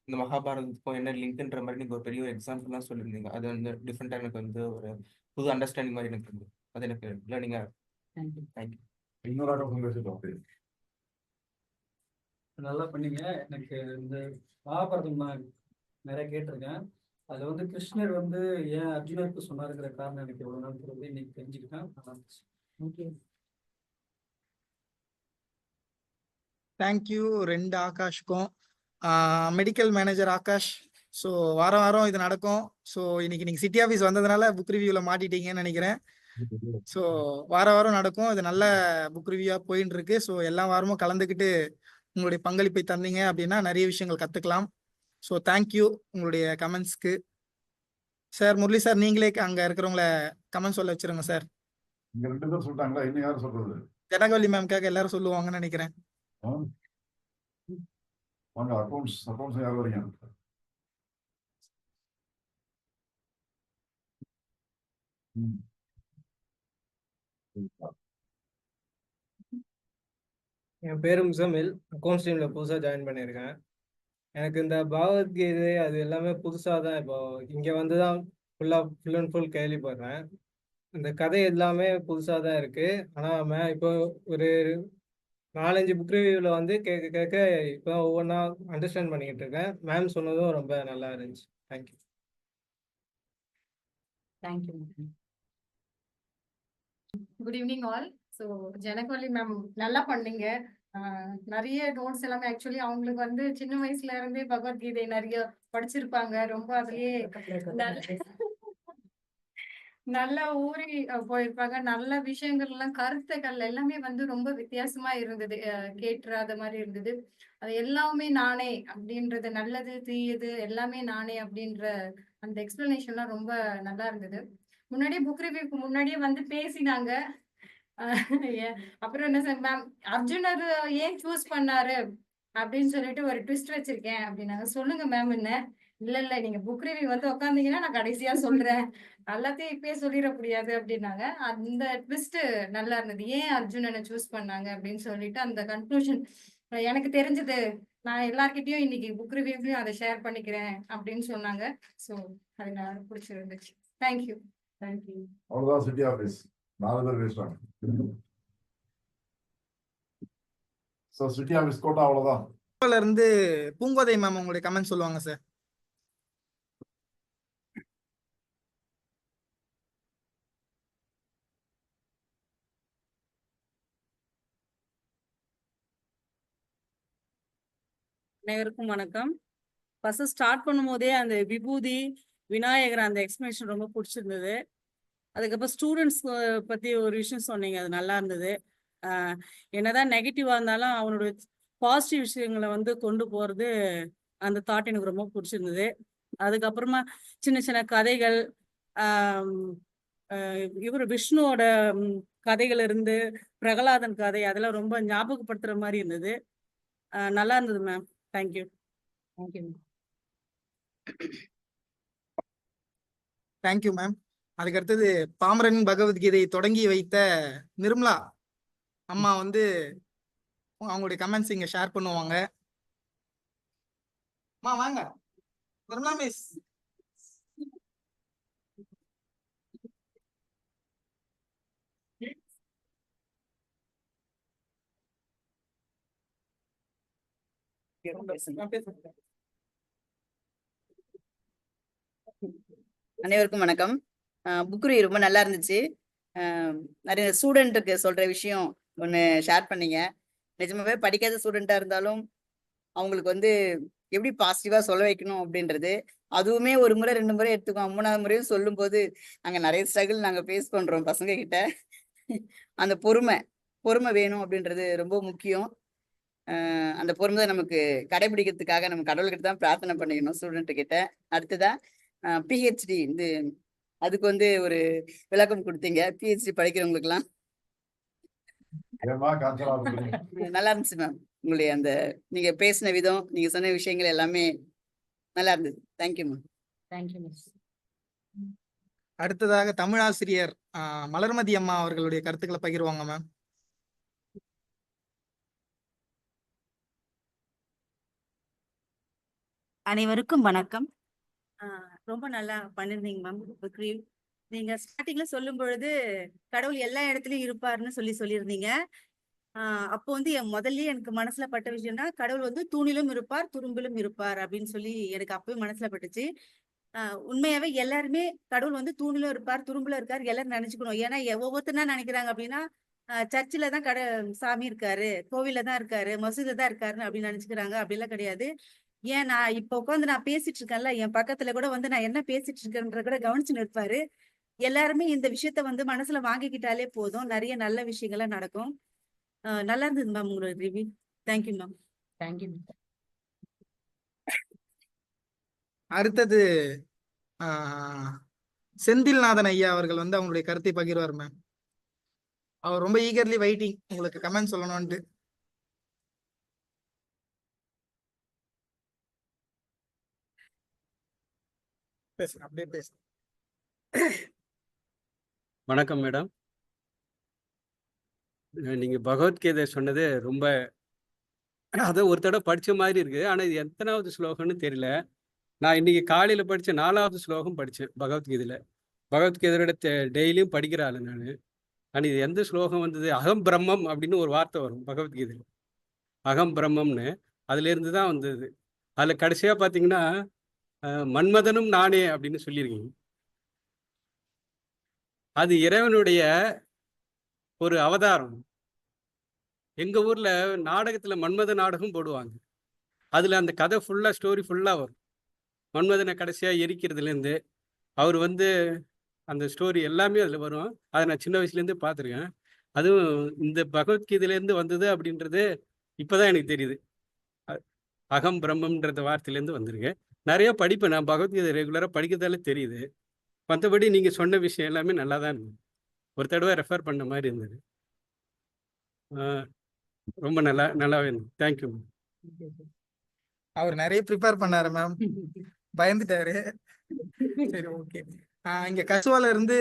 C: இந்த மகாபாரதத்துக்கும் என்ன லிங்க்ன்ற மாதிரி நீங்க ஒரு பெரிய ஒரு எக்ஸாம்பிள்லாம் சொல்லியிருந்தீங்க. அது வந்து டிஃப்ரெண்டா எனக்கு வந்து ஒரு புது அண்டர்ஸ்டாண்டிங் மாதிரி எனக்கு இருந்தது. அது எனக்கு லேர்னிங்கா
A: தேங்க்யூ.
C: தேங்க்யூ.
D: இன்னொரு ஆட்டம் பேசிட்டோம்.
E: நல்லா பண்ணீங்க. எனக்கு இந்த மகாபாரதம் நான் நிறைய கேட்டிருக்கேன். அதுல வந்து கிருஷ்ணர் வந்து ஏன் அர்ஜுனருக்கு சொன்னாருங்கிற காரணம் எனக்கு எவ்வளவு நாள் தெரியாது, இன்னைக்கு தெரிஞ்சுக்கிட்டேன். நல்லா இருந்துச்சு.
A: தேங்க்யூ.
B: தேங்க்யூ 2 ஆகாஷ்க்கும். Medical manager Akash. ஸோ வாரம் வாரம் இது நடக்கும். ஸோ இன்னைக்கு நீங்கள் சிட்டி ஆஃபீஸ் வந்ததுனால புக் ரிவ்யூவில் மாட்டிட்டீங்கன்னு நினைக்கிறேன். ஸோ வாரம் நடக்கும். இது நல்ல புக் ரிவ்யூவாக போயின்னு இருக்கு. ஸோ எல்லா வாரமும் கலந்துக்கிட்டு உங்களுடைய பங்களிப்பை தந்தீங்க அப்படின்னா நிறைய விஷயங்கள் கற்றுக்கலாம். ஸோ தேங்க்யூ உங்களுடைய கமெண்ட்ஸ்க்கு. சார் முரளி சார், நீங்களே அங்கே இருக்கிறவங்கள கமெண்ட் சொல்ல வச்சிருங்க சார்.
D: இங்க 2 பேர் சொல்லிட்டாங்களா, இன்னும் யாரும் சொல்றது?
B: ஜனகவல்லி மேம்காக எல்லாரும் சொல்லுவாங்கன்னு நினைக்கிறேன்.
D: வாங்க, அக்கௌண்ட்ஸ் யார் வரீங்க?
F: என் பேரு முசமில். அக்கௌண்ட்ஸ் டீம்ல புதுசா ஜாயின் பண்ணியிருக்கேன். எனக்கு இந்த பகவத்கீதை அது எல்லாமே புதுசா தான் இப்போ இங்க வந்து தான் ஃபுல் அண்ட் ஃபுல் கேள்விப்படுறேன். இந்த கதை எல்லாமே புதுசா தான் இருக்கு. ஆனா இப்போ ஒரு 4-5 புக் ரிவ்யூல வந்து கேட்க கேட்க இப்போ ஒவ்வொன்றா அண்டர்ஸ்டாண்ட் பண்ணிக்கிட்டு இருக்கேன். மேம் சொன்னதும் ரொம்ப நல்லா இருந்துச்சு. Thank you.
A: Thank you.
G: Good evening all. So Janakavalli ma'am நல்லா பண்ணீங்க. நிறைய நோட்ஸ் எல்லாமே ஆக்சுவலி அவங்களுக்கு வந்து சின்ன வயசுல இருந்தே பகவத்கீதை நிறைய படிச்சிருப்பாங்க. ரொம்ப அதுலயே நல்லா ஊறி போயிருப்பாங்க. நல்ல விஷயங்கள் எல்லாம் கருத்துக்கள் எல்லாமே வந்து ரொம்ப வித்தியாசமா இருந்தது. கேட்டுறாத மாதிரி இருந்தது. அது எல்லாமே நானே அப்படின்றது, நல்லது தீயது எல்லாமே நானே அப்படின்ற அந்த எக்ஸ்பிளனேஷன்லாம் ரொம்ப நல்லா இருந்தது. முன்னாடியே புக் ரிவ்யூக்கு முன்னாடியே வந்து பேசினாங்க. அப்புறம் என்ன சார் மேம், அர்ஜுனர் ஏன் சூஸ் பண்ணாரு அப்படின்னு சொல்லிட்டு ஒரு ட்விஸ்ட் வச்சிருக்கேன் அப்படின்னாங்க. சொல்லுங்க மேம். என்ன இல்ல நீங்க புக் ரிவ்யூ வந்து உட்காந்தீங்கன்னா நான் கடைசியா சொல்றேன், எல்லாத்தையும் இப்பயே சொல்லிட முடியாது அப்படின்னாங்க. அந்த ட்விஸ்ட் நல்லா இருந்தது. ஏன் அர்ஜுனனை சூஸ் பண்ணாங்க அப்படின்னு சொல்லிட்டு அந்த கன்க்ளூஷன் எனக்கு தெரிஞ்சது. நான் எல்லார்கிட்டயும் இன்னைக்கு புக் ரிவ்யூலையும் அதை ஷேர் பண்ணிக்கிறேன் அப்படின்னு சொன்னாங்க. ஸோ அது நான் பிடிச்சிருந்துச்சு. தேங்க்யூ.
A: தேங்க்யூ.
D: அவ்வளவுதான், சிட்டி ஆபீஸ் 4 பேர் பேசுறாங்க. சோ சிட்டி ஆபீஸ் கோட்டா அவ்வளவுதான்.
B: இருந்து பூங்கோதை மேம் உங்களுடைய கமெண்ட் சொல்லுவாங்க சார்.
H: அனைவருக்கும் வணக்கம். ஃபர்ஸ்ட் ஸ்டார்ட் பண்ணும்போதே அந்த விபூதி விநாயகர் அந்த எக்ஸ்பிளனேஷன் ரொம்ப பிடிச்சிருந்தது. அதுக்கப்புறம் ஸ்டூடெண்ட்ஸ் பத்தி ஒரு விஷயம் சொன்னீங்க, அது நல்லா இருந்தது. என்னதான் நெகட்டிவா இருந்தாலும் அவனுடைய பாசிட்டிவ் விஷயங்களை வந்து கொண்டு போறது, அந்த தாட் எனக்கு ரொம்ப பிடிச்சிருந்தது. அதுக்கப்புறமா சின்ன சின்ன கதைகள், இவர் விஷ்ணுவோட கதைகள் இருந்து பிரகலாதன் கதை, அதெல்லாம் ரொம்ப ஞாபகப்படுத்துற மாதிரி இருந்தது. நல்லா இருந்தது ma'am. Thank you.
A: Thank you.
B: Thank you ma'am. அதுக்கு அடுத்தது பாமரன் பகவத்கீதையை தொடங்கி வைத்த நிர்மலா அம்மா வந்து அவங்களுடைய கமெண்ட்ஸ் இங்க ஷேர் பண்ணுவாங்க. அம்மா வாங்க நிர்மலா மிஸ்.
I: அனைவருக்கும் வணக்கம். புக் ரிவ்யூ ரொம்ப நல்லா இருந்துச்சு. நிறைய ஸ்டூடெண்ட்டுக்கு சொல்ற விஷயம் ஒன்று ஷேர் பண்ணீங்க. நிஜமாவே படிக்காத ஸ்டூடெண்டா இருந்தாலும் அவங்களுக்கு வந்து எப்படி பாசிட்டிவா சொல்ல வைக்கணும் அப்படின்றது, அதுவுமே ஒரு முறை 2 முறை எடுத்துக்கோம். 3வது முறையும் சொல்லும் போது அங்க நிறைய ஸ்ட்ரகிள் நாங்க ஃபேஸ் பண்றோம் பசங்க கிட்ட. அந்த பொறுமை வேணும் அப்படின்றது ரொம்ப முக்கியம். அந்த பொறுமை நமக்கு கடைபிடிக்கிறதுக்காக நம்ம கடவுள்கிட்ட தான் பிரார்த்தனை பண்ணிக்கணும் ஸ்டூடெண்ட் கிட்ட. அடுத்ததா பிஹெச்டி அதுக்கு வந்து ஒரு விளக்கம் கொடுத்தீங்க. பிஹெச்டி படிக்கிறவங்களுக்குலாம் நல்லா இருந்துச்சு மேம். உங்களுடைய அந்த நீங்க பேசின விதம், நீங்க சொன்ன விஷயங்கள் எல்லாமே நல்லா இருந்தது. Thank you ma'am.
A: Thank you miss.
B: அடுத்ததாக தமிழாசிரியர் மலர்மதி அம்மா அவர்களுடைய கருத்துக்களை பகிர்வாங்க மேம்.
H: அனைவருக்கும் வணக்கம். ரொம்ப நல்லா பண்ணிருந்தீங்க மேம். புக்ரி நீங்க ஸ்டார்டிங்ல சொல்லும் பொழுது கடவுள் எல்லா இடத்துலயும் இருப்பாருன்னு சொல்லியிருந்தீங்க. அப்போ வந்து முதல்லயே எனக்கு மனசுல பட்ட விஷயம்னா கடவுள் வந்து தூணிலும் இருப்பார், துரும்பிலும் இருப்பார் அப்படின்னு சொல்லி எனக்கு அப்பவே மனசுல பட்டுச்சு. உண்மையாவே எல்லாருமே கடவுள் வந்து தூணிலும் இருப்பார், துரும்புல இருக்காரு எல்லாரும் நினைச்சுக்கணும். ஏன்னா ஒவ்வொருத்தர் என்ன நினைக்கிறாங்க அப்படின்னா சர்ச்சில் தான் சாமி இருக்காரு, கோவில்ல தான் இருக்காரு, மசூதில தான் இருக்காருன்னு அப்படின்னு நினைச்சுக்கிறாங்க. அப்படிலாம் கிடையாது. ஏன் நான் இப்ப உட்காந்து நான் பேசிட்டு இருக்கேன்ல, என் பக்கத்துல கூட வந்து நான் என்ன பேசிட்டு இருக்கேன்ற கூட கவனிச்சுன்னு இருப்பாரு. எல்லாருமே இந்த விஷயத்த வந்து மனசுல வாங்கிக்கிட்டாலே போதும், நிறைய நல்ல விஷயங்கள்லாம் நடக்கும். நல்லா இருந்தது மேம் உங்களோட ரிவ்யூ. Thank you ma'am.
A: தேங்க்யூ.
B: அடுத்தது செந்தில்நாதன் ஐயா அவர்கள் வந்து அவங்களுடைய கருத்தை பகிர்வார் மேம். அவர் ரொம்ப ஈகர்லி வெயிட்டிங் உங்களுக்கு கமெண்ட் சொல்லணும்ட்டு. பேசுங்க, அப்படியே பேசுங்க.
J: வணக்கம் மேடம். நீங்க பகவத்கீதை சொன்னது ரொம்ப அதை ஒரு தடவை படிச்ச மாதிரி இருக்கு. ஆனா இது எத்தனாவது ஸ்லோகம்னு தெரியல. நான் இன்னைக்கு காலையில படிச்ச 4வது ஸ்லோகம் படிச்சேன் பகவத்கீதையில. பகவத்கீதையோட டெய்லியும் படிக்கிற ஆளு நான். ஆனால் இது எந்த ஸ்லோகம் வந்தது? அகம் பிரம்மம் அப்படின்னு ஒரு வார்த்தை வரும் பகவத்கீதையில். அகம் பிரம்மம்னு அதுலேருந்து தான் வந்தது. அதில் கடைசியாக பார்த்தீங்கன்னா மன்மதனும் நானே அப்படின்னு சொல்லியிருக்கீங்க. அது இறைவனுடைய ஒரு அவதாரம். எங்கள் ஊரில் நாடகத்தில் மன்மத நாடகம் போடுவாங்க. அதில் அந்த கதை ஃபுல்லாக ஸ்டோரி ஃபுல்லாக வரும். மன்மதனை கடைசியாக எரிக்கிறதுலேருந்து அவர் வந்து அந்த ஸ்டோரி எல்லாமே அதில் வரும். அதை நான் சின்ன வயசுலேருந்து பார்த்துருக்கேன். அதுவும் இந்த பகவத்கீதையிலேருந்து வந்தது அப்படின்றது இப்போ தான் எனக்கு தெரியுது. அகம் பிரம்மன்ற வார்த்தையிலேருந்து வந்திருக்கு. நிறைய படிப்பேன் நான் பகவத்கீதை, ரெகுலராக படிக்கிறதால தெரியுது. மற்றபடி நீங்கள் சொன்ன விஷயம் எல்லாமே நல்லா தான் இருந்தது. ஒரு தடவை ரெஃபர் பண்ண மாதிரி இருந்தது. ரொம்ப நல்லாவே இருந்தது. Thank you ma'am.
B: அவர் நிறைய ப்ரிப்பேர் பண்ணாரு மேம், பயந்துட்டாரு. சரி, ஓகே. இங்க கசுவால இருந்து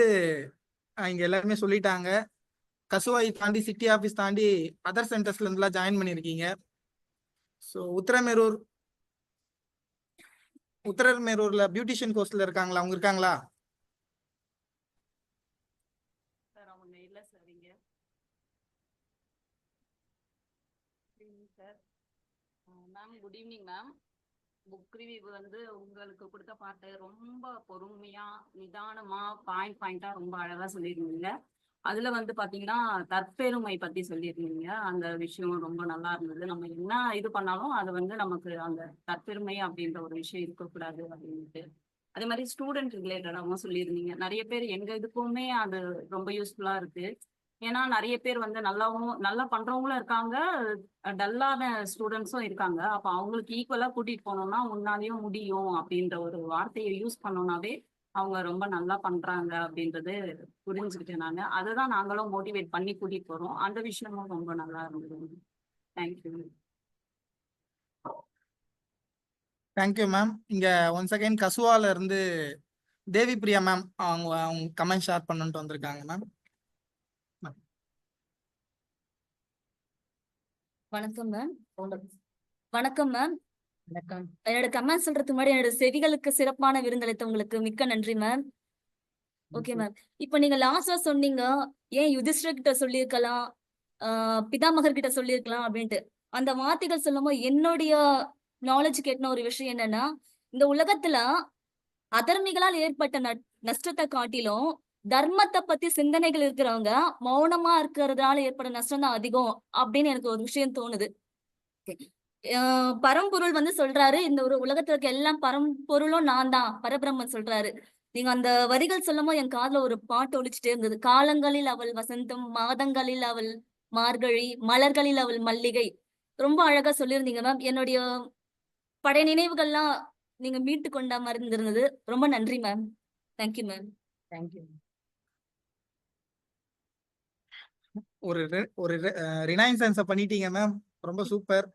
B: இங்க எல்லாருமே சொல்லிட்டாங்க. கசுவாய் தாண்டி சிட்டி ஆஃபீஸ் தாண்டி அதர் சென்டர்ஸ்ல இருந்துலாம் ஜாயின் பண்ணியிருக்கீங்க. ஸோ உத்தரமேரூர்ல பியூட்டிஷியன் கோர்ஸ்ல இருக்காங்களா? அவங்க இருக்காங்களா?
H: சார் அவங்க இல்லை சார் இங்கே. Sir ma'am good evening ma'am. Book review வந்து உங்களுக்கு கொடுத்த பாட்டு ரொம்ப பொறுமையா நிதானமா பாயிண்டா ரொம்ப அழகா சொல்லியிருந்தீங்க. அதுல வந்து பாத்தீங்கன்னா தற்பெருமை பத்தி சொல்லியிருந்தீங்க. அந்த விஷயம் ரொம்ப நல்லா இருந்தது. நம்ம என்ன இது பண்ணாலும் அது வந்து நமக்கு அந்த தற்பெருமை அப்படின்ற ஒரு விஷயம் இருக்கக்கூடாது அப்படின்ட்டு. அதே மாதிரி ஸ்டூடெண்ட் ரிலேட்டடாகவும் சொல்லியிருந்தீங்க. நிறைய பேர் எங்க இதுக்குமே அது ரொம்ப யூஸ்ஃபுல்லா இருக்கு. ஏன்னா நிறைய பேர் வந்து நல்லா பண்றவங்களும் இருக்காங்க, டல்லான ஸ்டூடெண்ட்ஸும் இருக்காங்க. அப்ப அவங்களுக்கு ஈக்குவலா கூட்டிட்டு போனோம்னா உன்னாலையும் முடியும் அப்படின்ற ஒரு வார்த்தையை யூஸ் பண்ணோம்னாவே அவங்க ரொம்ப நல்லா பண்றாங்க அப்படின்றது புரிஞ்சுக்கிட்டேன் நானு. அதுதான் நாங்களும் மோட்டிவேட் பண்ணி கூட்டிட்டு போறோம். அந்த விஷயமும் ரொம்ப நல்லா இருந்தது. தேங்க்யூ.
B: Thank you ma'am. இங்க ஒன்ஸ் அகைன் கசுவால இருந்து தேவி பிரியா மேம் அவங்க கமெண்ட் ஷேர் பண்ணிட்டு வந்திருக்காங்க மேம்.
K: வணக்கம் மேம். வணக்கம் மேம்.
A: வணக்கம்.
K: என்னோட கமெண்ட் சொல்றதுக்கு முன்னாடி என்னோட செவிகளுக்கு சிறப்பான விருந்தளித்தவங்களுக்கு மிக்க நன்றி மேம். Okay ma'am. இப்ப நீங்க லாஸ்டா சொன்னீங்க, ஏன் யுதிஷ்டர் கிட்ட சொல்லியிருக்கலாம், பிதாமகர் கிட்ட சொல்லியிருக்கலாம் அப்படின்ட்டு. அந்த வார்த்தைகள் சொல்லும்போது என்னுடைய நாலேஜ் கேட்டின ஒரு விஷயம் என்னன்னா, இந்த உலகத்துல அதர்மிகளால் ஏற்பட்ட நஷ்டத்தை காட்டிலும் தர்மத்தை பத்தி சிந்தனைகள் இருக்கிறவங்க மௌனமா இருக்கிறதுனால ஏற்பட நஷ்டம் தான் அதிகம் அப்படின்னு எனக்கு ஒரு விஷயம் தோணுது. பரம்பொருள் வந்து சொல்றாரு, இந்த ஒரு உலகத்துல இருக்க எல்லாம் பரம்பொருளும் நான் தான், பரபிரம்மன் சொல்றாரு. நீங்க அந்த வரிகள் சொல்லும் போது என் காதுல ஒரு பாட்டு ஒலிச்சுட்டே இருந்தது. காலங்களில் அவள் வசந்தம், மாதங்களில் அவள் மார்கழி, மலர்களில் அவள் மல்லிகை. ரொம்ப அழகா சொல்லியிருந்தீங்க மேம். என்னுடைய பழைய நினைவுகள்லாம் நீங்க மீட்டு கொண்ட மாதிரி இருந்திருந்தது. ரொம்ப நன்றி மேம். Thank you ma'am.
A: தேங்க்யூ.
B: ஒரு ரினைசன்ஸை பண்ணிட்டீங்க மேம். ரொம்ப சூப்பர்.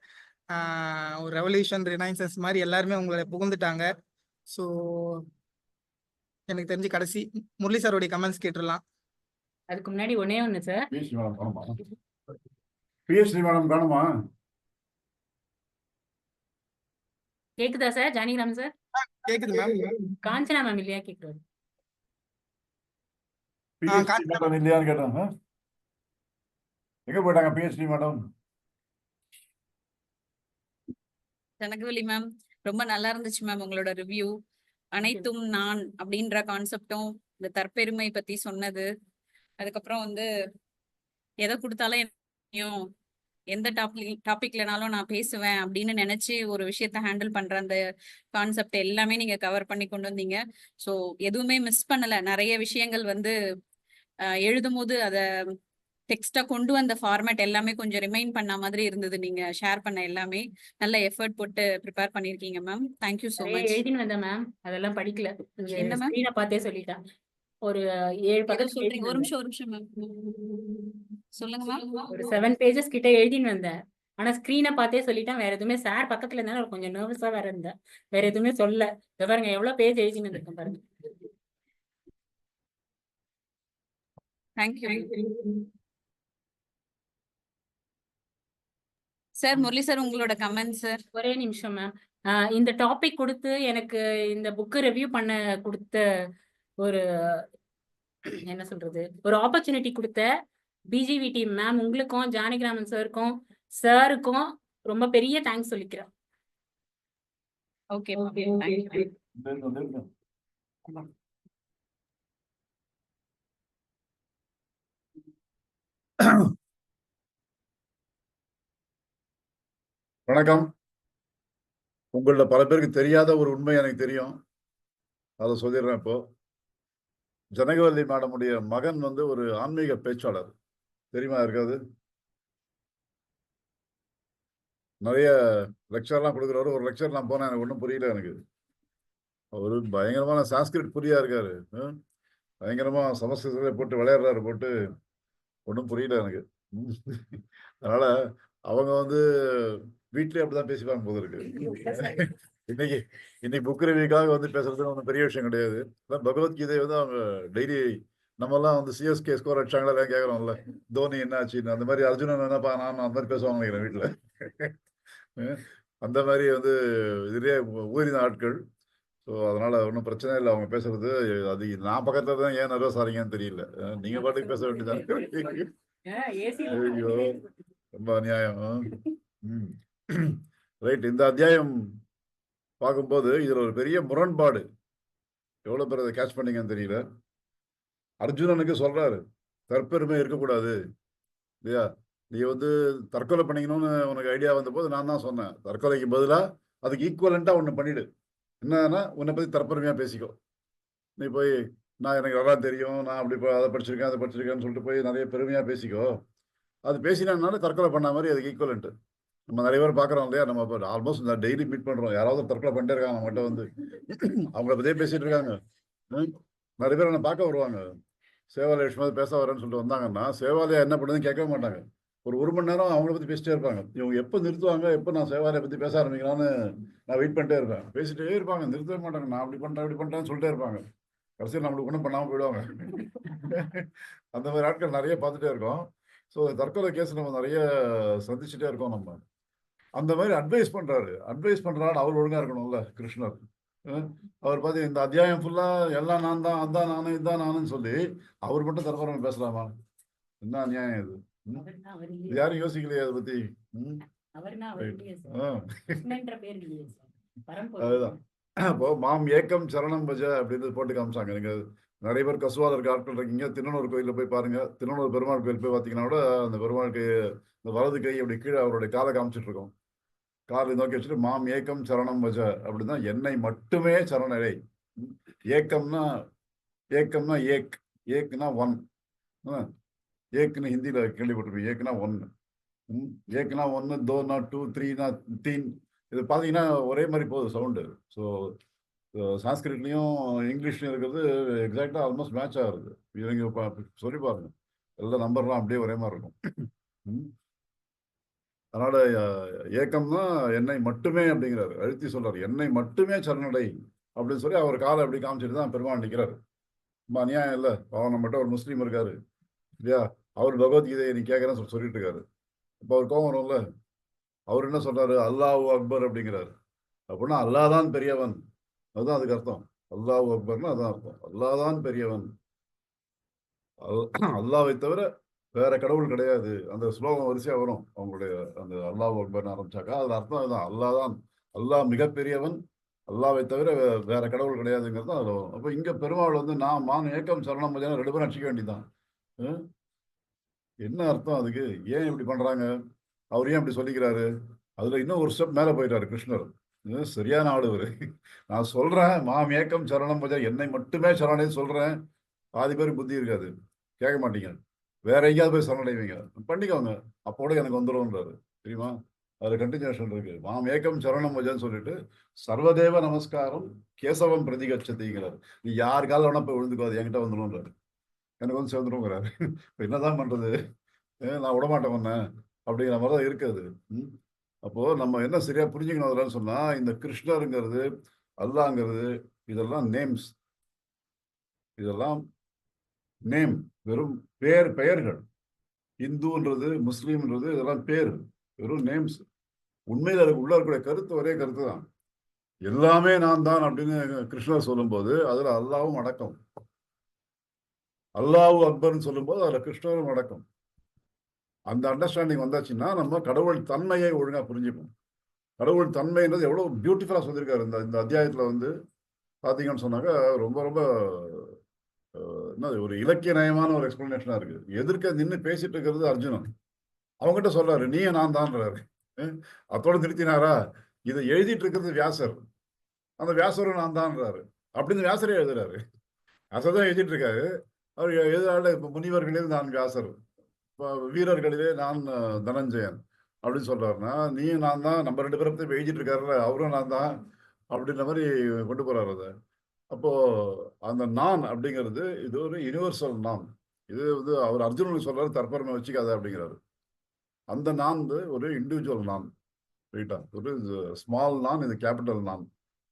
B: ஒரு ரெவல்யூஷன் ரினைசன்ஸ் மாதிரி எல்லாருமே உங்களை புகுந்துட்டாங்க. ஸோ எனக்கு தெரிஞ்சு கடைசி முரளி சாரோடைய கமெண்ட்ஸ் கேட்டுடலாம்.
A: அதுக்கு முன்னாடி ஒன்னே ஒண்ணு சார்.
D: பிஎஸ்டி மேடம் காணுமா?
A: கேக்குதா சார்? ஜானகிராமன் சார்?
B: கேக்குது மேம்.
A: காஞ்சனா மேம் இல்லையா கேக்குறாரு.
D: பிஹெச்டி மேடம் இல்லையான்னு கேட்டேன். எங்க போயிட்டாங்க பிஹெச்டி மேடம்?
H: கனகவல்லி மேம், ரொம்ப நல்லா இருந்துச்சு மேம் உங்களோட ரிவ்யூ. அனைத்தும் நான் அப்படின்ற கான்செப்டும், இந்த தற்பெருமை பத்தி சொன்னது, அதுக்கப்புறம் வந்து எதை கொடுத்தாலும் என்னையும் எந்த டாபிக்லனாலும் நான் பேசுவேன் அப்படின்னு நினைச்சு ஒரு விஷயத்த ஹேண்டில் பண்ற அந்த கான்செப்ட் எல்லாமே நீங்க கவர் பண்ணி கொண்டு வந்தீங்க. ஸோ எதுவுமே மிஸ் பண்ணல. நிறைய விஷயங்கள் வந்து எழுதும் போது அத டெக்ஸ்டா கொண்டு வந்த ஃபார்மேட் எல்லாமே கொஞ்சம் ரிமைண்ட் பண்ண மாதிரி இருந்தது. நீங்க ஷேர் பண்ண எல்லாமே நல்ல எஃபர்ட் போட்டு ப்ரிப்பேர் பண்ணிருக்கீங்க மேம். தேங்க்யூ ஸோ
A: நிறைய
H: மச்.
A: எழுதின்னு வந்தேன் மேம். அதெல்லாம் படிக்கல.
H: என்ன மேம்?
A: ஸ்கிரீனை பார்த்தே சொல்லிட்டேன். ஒரு 7
H: எது
A: பக்கத்துல
H: சொல்றீங்க?
A: எழுதின்னு
H: ஒரு
A: வந்தேன்.
H: நிமிஷம் மேம். சொல்லுங்க மேம்.
A: ஒரு 7 பேஜஸ் கிட்ட எழுதின்னு வந்தேன். ஆனா ஸ்கிரீனை பார்த்தே சொல்லிட்டேன். வேற எதுவுமே சார் பக்கத்துல இருந்தாலும் கொஞ்சம் நர்வஸா வேற இருந்தேன். வேற எதுவுமே சொல்ல. இதை பாருங்க எவ்வளவு பேஜ் எழுதின்னு வந்திருக்கேன் பாருங்க.
H: Thank you sir. முரளி சார், உங்களோட கமெண்ட் சார்.
A: ஒரே நிமிஷம் மேம். இந்த டாபிக் கொடுத்து எனக்கு இந்த புக்கு ரிவ்யூ பண்ண கொடுத்த ஒரு என்ன சொல்றது, ஒரு ஆப்பர்ச்சுனிட்டி கொடுத்த பிஜிவி டீம் மேம் உங்களுக்கும் ஜானகிராமன் சாருக்கும் ரொம்ப பெரிய தேங்க்ஸ் சொல்லிக்கிறேன்.
H: Okay thank you.
D: வணக்கம். உங்கள பல பேருக்கு தெரியாத ஒரு உண்மை எனக்கு தெரியும். அதை சொல்லிடுறேன் இப்போ. ஜனகவல்லி மேடமுடைய மகன் வந்து ஒரு ஆன்மீக பேச்சாளர். தெரியுமா இருக்காது? நிறைய லெக்சர்லாம் கொடுக்குறாரு. ஒரு லெக்சர் நான் போனேன், எனக்கு ஒன்றும் புரியல. எனக்கு ஒரு பயங்கரமான சான்ஸ்கிரிட் புரியா இருக்காரு. பயங்கரமா சமஸ்கிருதத்தை போட்டு விளையாடுறாரு, போட்டு ஒன்றும் புரியல எனக்கு. அதனால அவங்க வந்து வீட்லயே அப்படிதான் பேசிப்பாங்க போல இருக்கு. இன்னைக்கு புக் ரிவ்யூக்காக வந்து பேசுறது ஒன்றும் பெரிய விஷயம் கிடையாது. பகவத்கீதை வந்து அவங்க டெய்லி நம்மலாம் வந்து சிஎஸ்கே ஸ்கோர் அடிச்சாங்களா இல்லையா கேட்குறோம்ல, தோனி என்ன ஆச்சுன்னு. அந்த மாதிரி அர்ஜுனன் என்னப்பா நான் அந்த மாதிரி பேசுவாங்க நினைக்கிறேன் வீட்டில். அந்த மாதிரி வந்து இதுலேயே ஊறின ஆட்கள். ஸோ அதனால ஒன்றும் பிரச்சனை இல்லை அவங்க பேசுறது. அது நான் பக்கத்துல தான் ஏன் நர்வஸ் ஆறீங்கன்னு தெரியல. நீங்க பாட்டுக்கு பேச வேண்டியதான். ஐயோ, ரொம்ப அநியாயம். ரைட். இந்த அத்தியாயம் பார்க்கும்போது இதுல ஒரு பெரிய முரண்பாடு. எவ்வளவு பேர் அதை கேட்ச் பண்ணீங்கன்னு தெரியல. அர்ஜுனனுக்கு சொல்றாரு, தற்பெருமை இருக்கக்கூடாது இல்லையா? நீ வந்து தற்கொலை பண்ணிக்கணும்னு உனக்கு ஐடியா வந்த போது நான் தான் சொன்னேன், தற்கொலைக்கு பதிலா அதுக்கு ஈக்குவலண்டா ஒன்று பண்ணிடு. என்னன்னா, உன்னை பத்தி தற்பெருமையா பேசிக்கோ. நீ போய் நான் எனக்கு நல்லா தெரியும், நான் அப்படி அதை படிச்சிருக்கேன் அதை படிச்சிருக்கேன்னு சொல்லிட்டு போய் நிறைய பெருமையா பேசிக்கோ. அது பேசினாலும் தற்கொலை பண்ண மாதிரி அதுக்கு ஈக்குவலண்ட். நம்ம நிறைய பேர் பார்க்குறோம் இல்லையா? நம்ம ஆல்மோஸ்ட் டெய்லி மீட் பண்றோம், யாராவது தற்கொலை பண்ணிட்டே இருக்காங்க நம்மகிட்ட வந்து. அவங்கள பத்தியே பேசிட்டு இருக்காங்க. நிறைய பேர் என்ன பார்க்க வருவாங்க, சேவாலய விஷயமா பேச வரேன்னு சொல்லிட்டு வந்தாங்கன்னா, சேவாலயா என்ன பண்ணுதுன்னு கேட்கவே மாட்டாங்க. ஒரு மணி நேரம் அவங்கள பத்தி பேசிட்டே இருப்பாங்க. இவங்க எப்போ நிறுத்துவாங்க, எப்போ நான் சேவாலயை பத்தி பேச ஆரம்பிக்கலாம்னு நான் வெயிட் பண்ணிட்டே இருப்பேன். பேசிட்டே இருப்பாங்க, நிறுத்தவே மாட்டாங்க. நான் அப்படி பண்றேன்னு சொல்லிட்டே இருப்பாங்க. கடைசியில் நம்மளுக்கு ஒன்றும் பண்ணாமல் போயிடுவாங்க. அந்த மாதிரி ஆட்கள் நிறைய பார்த்துட்டே இருக்கோம். ஸோ தற்கொலை கேஸ் நம்ம நிறைய சந்திச்சுட்டே இருக்கோம். நம்ம அந்த மாதிரி அட்வைஸ் பண்றாரு அவர் ஒழுங்கா இருக்கணும்ல கிருஷ்ணர். அவர் பார்த்து இந்த அத்தியாயம் ஃபுல்லா எல்லாம் நான் தான், அதான் நானு, இதான் நானுன்னு சொல்லி அவர் மட்டும் தற்பெருமை பேசலாமா? என்ன அநியாயம் இது? யாரும் யோசிக்கலையே அதை பத்தி. அதுதான். இப்போ மாம் ஏக்கம் சரணம் பஜ அப்படின்னு போட்டு காமிச்சாங்க. நீங்க நிறைய பேர் கசுவால இருக்க ஆட்கள் இருக்கீங்க, திண்ணனூர் கோயிலில் போய் பாருங்க. திண்ணனூர் பெருமாள் கோயில் போய் பார்த்தீங்கன்னா கூட அந்த பெருமாளுக்கு இந்த வலது கை அப்படி கீழே அவருடைய காலை காமிச்சிட்டு இருக்கோம். காலை நோக்கி வச்சுட்டு மாம் ஏக்கம் சரணம் பஜ அப்படின்னா என்னை மட்டுமே சரணடை. ஏக்கம்னா ஏக்னா ஒன். ஏக்குன்னு ஹிந்தியில கேள்விப்பட்டிருப்பீங்க. ஏக்குனா ஒன்னு, ஏக்குனா ஒன்னு, தோனா டூ, த்ரீனா தீன். இது பார்த்தீங்கன்னா ஒரே மாதிரி போகுது சவுண்டு. ஸோ சான்ஸ்கிரிட்லையும் இங்கிலீஷ்லையும் இருக்கிறது எக்ஸாக்டாக ஆல்மோஸ்ட் மேட்ச் ஆகுது. இவங்க சொல்லி பாருங்க, எல்லா நம்பர்லாம் அப்படியே ஒரே மாதிரி இருக்கும். அதனால ஏக்கம்னா என்னை மட்டுமே அப்படிங்கிறாரு, அழுத்தி சொல்றாரு, என்னை மட்டுமே சரணடை அப்படின்னு சொல்லி அவர் காலை அப்படி காமிச்சிட்டு தான் பெருமாள் நிற்கிறாரு. ரொம்ப அநியாயம் இல்லை? அவன் நம்மகிட்ட ஒரு முஸ்லீம் இருக்காரு இல்லையா, அவர் பகவத்கீதையை நீ கேட்கறேன்னு சொல்லிட்டு இருக்காரு. இப்போ அவர் கோவம் வரும்ல. அவர் என்ன சொல்றாரு, அல்லாஹ் அக்பர் அப்படிங்கிறாரு. அப்படின்னா அல்லாதான் பெரியவன், அதுதான் அதுக்கு அர்த்தம். அல்லாஹ் அக்பர்னா அதான் அர்த்தம். அல்லாதான் பெரியவன், அல்லாவை தவிர வேற கடவுள் கிடையாது. அந்த ஸ்லோகம் வரிசையா வரும் அவங்களுடைய அந்த அல்லாஹ் அக்பர்னு ஆரம்பிச்சாக்கா அதுல அர்த்தம் அதுதான். அல்லாதான், அல்லாஹ் மிகப்பெரியவன், அல்லாவை தவிர வேற கடவுள் கிடையாதுங்கிறது தான் அதுல வரும். அப்ப இங்க பெருமாள் வந்து நான் மான் ஏக்கம் சரணம் பஜனை 2 பேரும் அடிச்சுக்க வேண்டியதான். என்ன அர்த்தம் அதுக்கு? ஏன் இப்படி பண்றாங்க? அவர் ஏன் இப்படி சொல்லிக்கிறாரு? அதுல இன்னும் ஒரு ஸ்டெப் மேல போயிட்டாரு கிருஷ்ணர். இது சரியான ஆளு இவரு. நான் சொல்றேன் மாம் ஏக்கம் சரணம் பஜனை, என்னை மட்டுமே சரணை சொல்றேன். பாதி பேருக்கு புத்தி இருக்காது, கேட்க மாட்டீங்க. வேற எங்கேயாவது போய் சரணடைவீங்க, பண்ணிக்கோங்க, அப்போட எனக்கு வந்துடும்ன்றாரு. தெரியுமா? அதுல கண்டினியூஷன் இருக்கு. மாம் ஏக்கம் சரணம் பஜன்னு சொல்லிட்டு சர்வதேவ நமஸ்காரம் கேசவம் பிரதிகட்சதிங்கிறாரு. நீ யார் கால வேணா போய் விழுந்துக்கோ, அது என்கிட்ட வந்துடும்ன்றாரு. எனக்கு வந்து சேர்ந்துருங்கிறாரு. இப்போ என்னதான் பண்றது? நான் விடமாட்டேன் ஒன்ன அப்படிங்கிற மாதிரி தான் இருக்குது. அப்போ நம்ம என்ன சரியா புரிஞ்சுக்கணும் அதெல்லாம் சொன்னா, இந்த கிருஷ்ணருங்கிறது அல்லாங்கிறது இதெல்லாம் நேம்ஸ், இதெல்லாம் நேம், வெறும் பெயர்கள். இந்துன்றது முஸ்லீம்ன்றது இதெல்லாம் பேர், வெறும் நேம்ஸ். உண்மையில் அதுக்கு உள்ள இருக்கக்கூடிய கருத்து ஒரே கருத்து தான். எல்லாமே நான் தான் அப்படின்னு கிருஷ்ணர் சொல்லும்போது அதுல அல்லாவும் அடக்கம். அல்லாஹ் அக்பர்னு சொல்லும்போது அதுல கிருஷ்ணரும் அடக்கம். அந்த அண்டர்ஸ்டாண்டிங் வந்தாச்சுன்னா நம்ம கடவுள் தன்மையை ஒழுங்கா புரிஞ்சுப்போம். கடவுள் தன்மைன்றது எவ்வளவு பியூட்டிஃபுல்லா சொல்லியிருக்காரு இந்த அத்தியாயத்துல வந்து பாத்தீங்கன்னு சொன்னாக்கா ரொம்ப ரொம்ப என்ன ஒரு இலக்கிய நயமான ஒரு எக்ஸ்பிளனேஷனா இருக்கு. எதிர்க்க நின்று பேசிட்டு இருக்கிறது அர்ஜுனன். அவங்ககிட்ட சொல்றாரு நீ நான் தான்றாரு. அதோட நிறுத்தினாரா? இதை எழுதிட்டு இருக்கிறது வியாசர். அந்த வியாசரும் நான் தான்றாரு. அப்படின்னு வியாசரே எழுதுறாரு. வியாசர் தான் எழுதிட்டு இருக்காரு. அவர் எழுதால இப்ப முனிவர்களில் நான் வியாசர், வீரர்களிலே நான் தனஞ்சயன் அப்படின்னு சொல்றாருன்னா, நீ நான் தான், நம்ம 2 பேரை பத்தி எழுதிட்டு இருக்காருல்ல அவரும் நான் தான் அப்படின்ற மாதிரி கொண்டு போறாரு அதை. அப்போ அந்த நான் அப்படிங்கிறது இது ஒரு யூனிவர்சல் நான். இது வந்து அவர் அர்ஜுனனுக்கு சொல்றாரு தற்பெருமை வச்சுக்காத அப்படிங்கிறாரு. அந்த நான் வந்து ஒரு இண்டிவிஜுவல் நான், ரைட்டா? ஒரு ஸ்மால் நான், இது கேபிட்டல் நான்,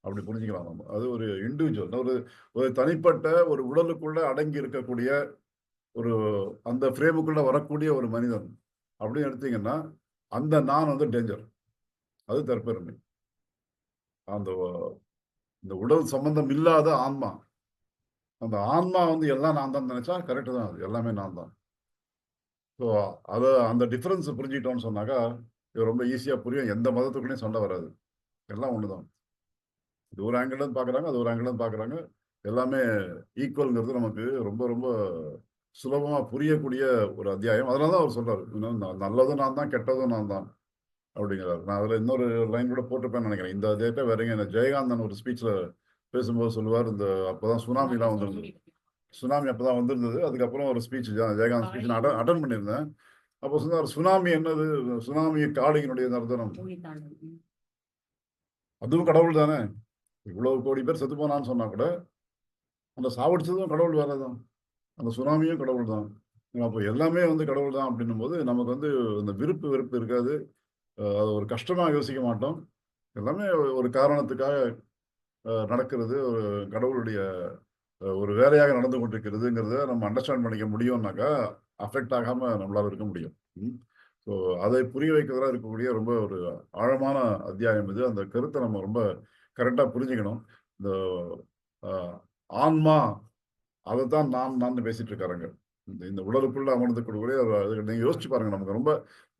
D: அப்படி புரிஞ்சுக்கலாம் நம்ம. அது ஒரு இண்டிவிஜுவல், ஒரு தனிப்பட்ட ஒரு உடலுக்குள்ள அடங்கி இருக்கக்கூடிய ஒரு அந்த ஃப்ரேமுக்குள்ள வரக்கூடிய ஒரு மனிதன் அப்படின்னு எடுத்தீங்கன்னா அந்த நான் வந்து டேஞ்சர், அது தற்பெருமை. அந்த இந்த உடல் சம்பந்தம் இல்லாத ஆன்மா, அந்த ஆன்மா வந்து எல்லாம் நான் தான் நினைச்சா கரெக்டு தான், அது எல்லாமே நான் தான். ஸோ அதை அந்த டிஃபரன்ஸ் புரிஞ்சுக்கிட்டோம்னு சொன்னாக்கா இது ரொம்ப ஈஸியா புரியும். எந்த மதத்துக்குள்ளேயும் சண்டை வராது, எல்லாம் ஒண்ணுதான். இது ஒரு ஆங்கிள் இருந்து பாக்குறாங்க, அது ஒரு ஆங்கிள் இருந்து பாக்குறாங்க, எல்லாமே ஈக்குவல்ங்கிறது நமக்கு ரொம்ப ரொம்ப சுலபமா புரியக்கூடிய ஒரு அத்தியாயம். அதனாலதான் அவர் சொல்றாரு நல்லதும் நான் தான் கெட்டதும் நான் தான் அப்படிங்கிறாரு. நான் அதுல இன்னொரு லைன் கூட போட்டிருப்பேன்னு நினைக்கிறேன். இந்த அத்தியாயத்தை வேற எங்க ஜெயகாந்தன் ஒரு ஸ்பீச்ல பேசும்போது சொல்லுவார், இந்த அப்பதான் சுனாமிலாம் வந்திருந்தது, சுனாமி அப்பதான் வந்திருந்தது. அதுக்கப்புறம் ஒரு ஸ்பீச் ஜெயகாந்த் ஸ்பீச் அட்டன் பண்ணியிருந்தேன். அப்போ சொன்னார், சுனாமி என்னது? சுனாமி காடுகளுடைய நர்த்தனம், அதுவும் கடவுள் தானே. இவ்வளவு கோடி பேர் செத்து போனான்னு சொன்னா கூட அந்த சாவடிச்சதும் கடவுள் வேலைதான், அந்த சுனாமியும் கடவுள் தான். அப்போ எல்லாமே வந்து கடவுள் தான் அப்படின்னும் போது நமக்கு வந்து இந்த விருப்பு வெறுப்பு இருக்காது, அது ஒரு கஷ்டமா யோசிக்க மாட்டோம். எல்லாமே ஒரு காரணத்துக்காக நடக்கிறது, ஒரு கடவுளுடைய ஒரு வேலையாக நடந்து கொண்டிருக்கிறதுங்கிறத நம்ம அண்டர்ஸ்டாண்ட் பண்ணிக்க முடியும்னாக்கா அஃபெக்ட் ஆகாம நம்மளால இருக்க முடியும். ஸோ அதை புரிய வைக்கிறதா இருக்கக்கூடிய ரொம்ப ஒரு ஆழமான அத்தியாயம் இது. அந்த கருத்தை நம்ம ரொம்ப கரெக்டா புரிஞ்சுக்கணும். இந்த ஆன்மா அதைத்தான் நான் பேசிட்டு இருக்காருங்க. இந்த உடலுக்குள்ள அமர்ந்து கூடிய நீங்க யோசிச்சு பாருங்க, நமக்கு ரொம்ப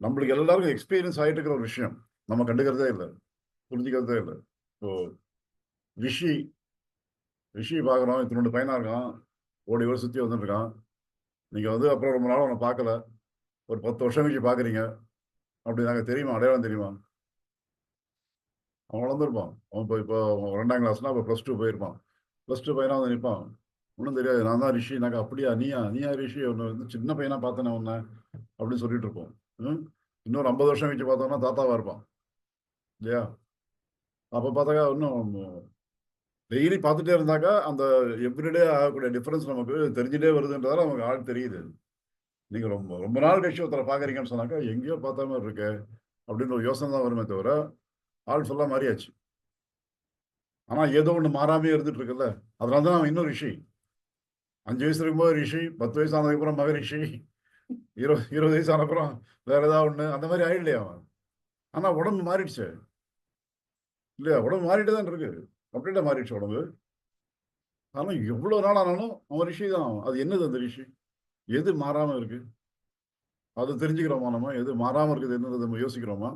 D: நம்மளுக்கு எல்லாருக்கும் எக்ஸ்பீரியன்ஸ் ஆயிட்டு இருக்கிற ஒரு விஷயம், நம்ம கண்டுக்கிறதே இல்லை, புரிஞ்சுக்கிறதே இல்லை. ஸோ ரிஷி பார்க்குறோம், இத்தனோண்டு பையனா இருக்கான், ஓடி ஓடி சுற்றி வந்துட்டுருக்கான். நீங்கள் வந்து அப்புறம் ரொம்ப நாள் அவனை பார்க்கல, ஒரு 10 வருஷம் கழிச்சு பார்க்குறீங்க அப்படின்னாங்க, தெரியுமா? அடையாளம் தெரியுமா? அவன் வளர்ந்துருப்பான். அவன் இப்போ 2ஆம் கிளாஸ்னா இப்போ +2 போயிருப்பான். +2 பையனா வந்து நிற்பான், ஒன்றும் தெரியாது. நான் தான் ரிஷினாக்கா, அப்படியா நீயா ரிஷி, ஒன்று வந்து சின்ன பையனா பார்த்தேனே ஒன்று அப்படின்னு சொல்லிட்டு இருப்போம். இன்னொரு 50 வருஷம் கழிச்சு பார்த்தோம்னா தாத்தாவா இருப்பான் இல்லையா? அப்போ பார்த்தாக்கா இன்னும் டெய்லி பார்த்துட்டே இருந்தாக்கா அந்த எவ்ரிடே ஆகக்கூடிய டிஃபரன்ஸ் நமக்கு தெரிஞ்சுட்டே வருதுன்றதால நமக்கு ஆள் தெரியுது. நீங்க ரொம்ப ரொம்ப நாள் கழிச்சு ஒருத்தரை பார்க்குறீங்கன்னு சொன்னாக்கா எங்கேயோ பார்த்த மாதிரி இருக்கு அப்படின்னு ஒரு யோசனை தான் வருமே தவிர ஆள் ஃபுல்லா மாறியாச்சு. ஆனா ஏதோ ஒன்று மாறாமே இருந்துட்டு இருக்குல்ல, அதனால தான் அவன் இன்னும் ரிஷி. 5 வயசு இருக்கும்போது ரிஷி, 10 வயசு ஆனதுக்கப்புறம் மகரிஷி, 20 வயசு ஆனப்புறம் வேற ஏதாவது ஒண்ணு, அந்த மாதிரி ஆயிடலையா அவன். ஆனா உடம்பு மாறிடுச்சு. இல்லையா? உடம்பு மாறிட்டு தான் இருக்கு. கம்ப்ளீட்டா மாறிடுச்சு உடம்பு. ஆனா எவ்வளவு நாள் ஆனாலும் அவன் ரிஷி தான். அது என்னது அந்த ரிஷி? எது மாறாம இருக்கு? அது தெரிஞ்சுக்கிறோமா நம்ம? எது மாறாம இருக்குது என்னது நம்ம யோசிக்கிறோமா?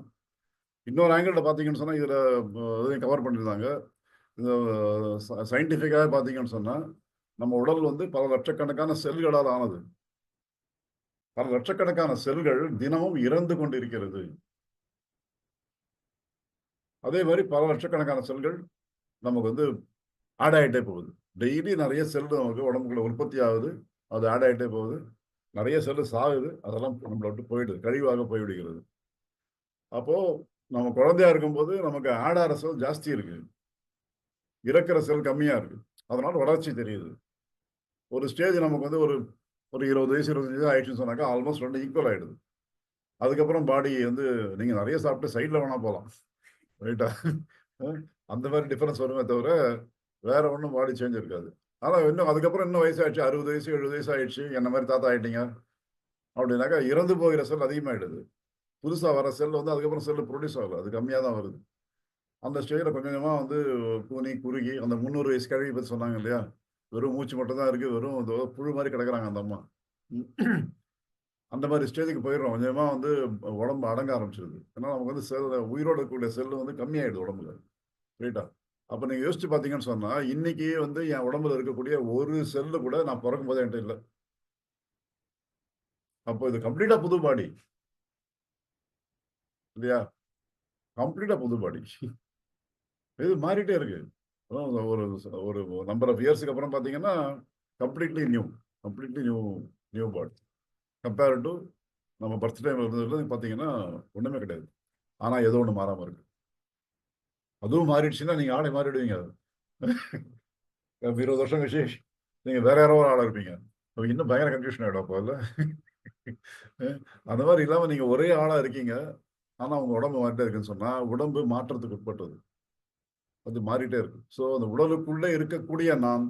D: இன்னொரு ஆங்கிள் பார்த்தீங்கன்னு சொன்னா, இதுல இதையும் கவர் பண்ணியிருந்தாங்க. இந்த சயின்டிஃபிக்காக பார்த்தீங்கன்னு சொன்னா, நம்ம உடல் வந்து பல லட்சக்கணக்கான செல்களால் ஆனது. பல லட்சக்கணக்கான செல்கள் தினமும் இறந்து கொண்டிருக்கிறது. அதே மாதிரி பல லட்சக்கணக்கான செல்கள் நமக்கு வந்து ஆட் ஆகிட்டே போகுது. டெய்லி நிறைய செல் நமக்கு உடம்புக்குள்ள உற்பத்தி ஆகுது. அது ஆட் ஆகிட்டே போகுது. நிறைய செல்லு சாகுது. அதெல்லாம் நம்மளை விட்டு போயிடுது. கழிவாக போய்விடுகிறது. அப்போ நம்ம குழந்தையா இருக்கும்போது நமக்கு ஆட் ஆகிற செல் ஜாஸ்தி இருக்கு. இறக்கிற செல் கம்மியா இருக்கு. அதனால வளர்ச்சி தெரியுது. ஒரு ஸ்டேஜ் நமக்கு வந்து ஒரு 20 வயசு 25 வயசு ஆயிடுச்சுன்னு சொன்னாக்கா ஆல்மோஸ்ட் 2 ஈக்குவல் ஆயிடுது. அதுக்கப்புறம் பாடி வந்து நீங்க நிறைய சாப்பிட்டு சைட்ல வேணா போகலாம். ரைட்டா? அந்த மாதிரி டிஃபரன்ஸ் வருமே தவிர வேற ஒன்றும் பாடி சேஞ்ச் இருக்காது. ஆனா இன்னும் அதுக்கப்புறம் இன்னும் வயசாயிடுச்சு, 60 வயசு 70 வயசு ஆயிடுச்சு, என்ன மாதிரி தாத்தா ஆயிட்டீங்க அப்படின்னாக்கா இறந்து போகிற செல் அதிகமாயிடுது. புதுசா வர செல் வந்து அதுக்கப்புறம் செல் ப்ரொடியூஸ் ஆகல. அது கம்மியா தான் வருது. அந்த ஸ்டேஜ்ல கொஞ்சம் கொஞ்சமா வந்து கூனி குறுகி அந்த 300 வயசு கிழவி பத்தி சொன்னாங்க இல்லையா? வெறும் மூச்சு மட்டும் தான் இருக்கு. வெறும் ஏதோ புழு மாதிரி கிடக்குறாங்க அந்த அம்மா. அந்த மாதிரி ஸ்டேஜுக்கு போயிடுறோம். கொஞ்சமா வந்து உடம்பு அடங்க ஆரம்பிச்சிருது. ஏன்னா நமக்கு வந்து செல் உயிரோட இருக்கக்கூடிய செல் வந்து கம்மியாயிடுது உடம்புல. ரைட்டா? அப்ப நீங்க யோசிச்சு பார்த்தீங்கன்னு சொன்னா, இன்னைக்கு வந்து என் உடம்புல இருக்கக்கூடிய ஒரு செல்லு கூட நான் பிறக்கும் போது என்கிட்ட இல்ல. அப்போ இது கம்ப்ளீட்டா புது பாடி. இல்லையா? கம்ப்ளீட்டா புது பாடி. இது மாறிட்டே இருக்கு. ஒரு ஒரு நம்பர் ஆஃப் இயர்ஸ்க்கு அப்புறம் பார்த்தீங்கன்னா, completely new. Completely new new body. Compare to நம்ம பர்த் டைம் இருந்ததுல பார்த்தீங்கன்னா, ஒண்ணுமே கிடையாது. ஆனா ஏதோ ஒண்ணு மாறாம இருக்கு. அதுவும் மாறிடுச்சுன்னா நீங்க ஆளே மாறிடுவீங்க. 20 வருஷம் கழிச்சு நீங்க வேற யாரோ ஒரு ஆளா இருப்பீங்க. அப்ப இன்னும் பயங்கர கன்ஃபியூஷன் ஆயிடும் அப்போ இல்ல? அந்த மாதிரி இல்லாம நீங்க ஒரே ஆளா இருக்கீங்க. ஆனா உங்க உடம்பு மாறிட்டே இருக்குன்னு சொன்னா, உடம்பு மாற்றத்துக்கு உட்பட்டது. அது மாறிட்டே இருக்கு. ஸோ அந்த உடலுக்குள்ளே இருக்கக்கூடிய நான்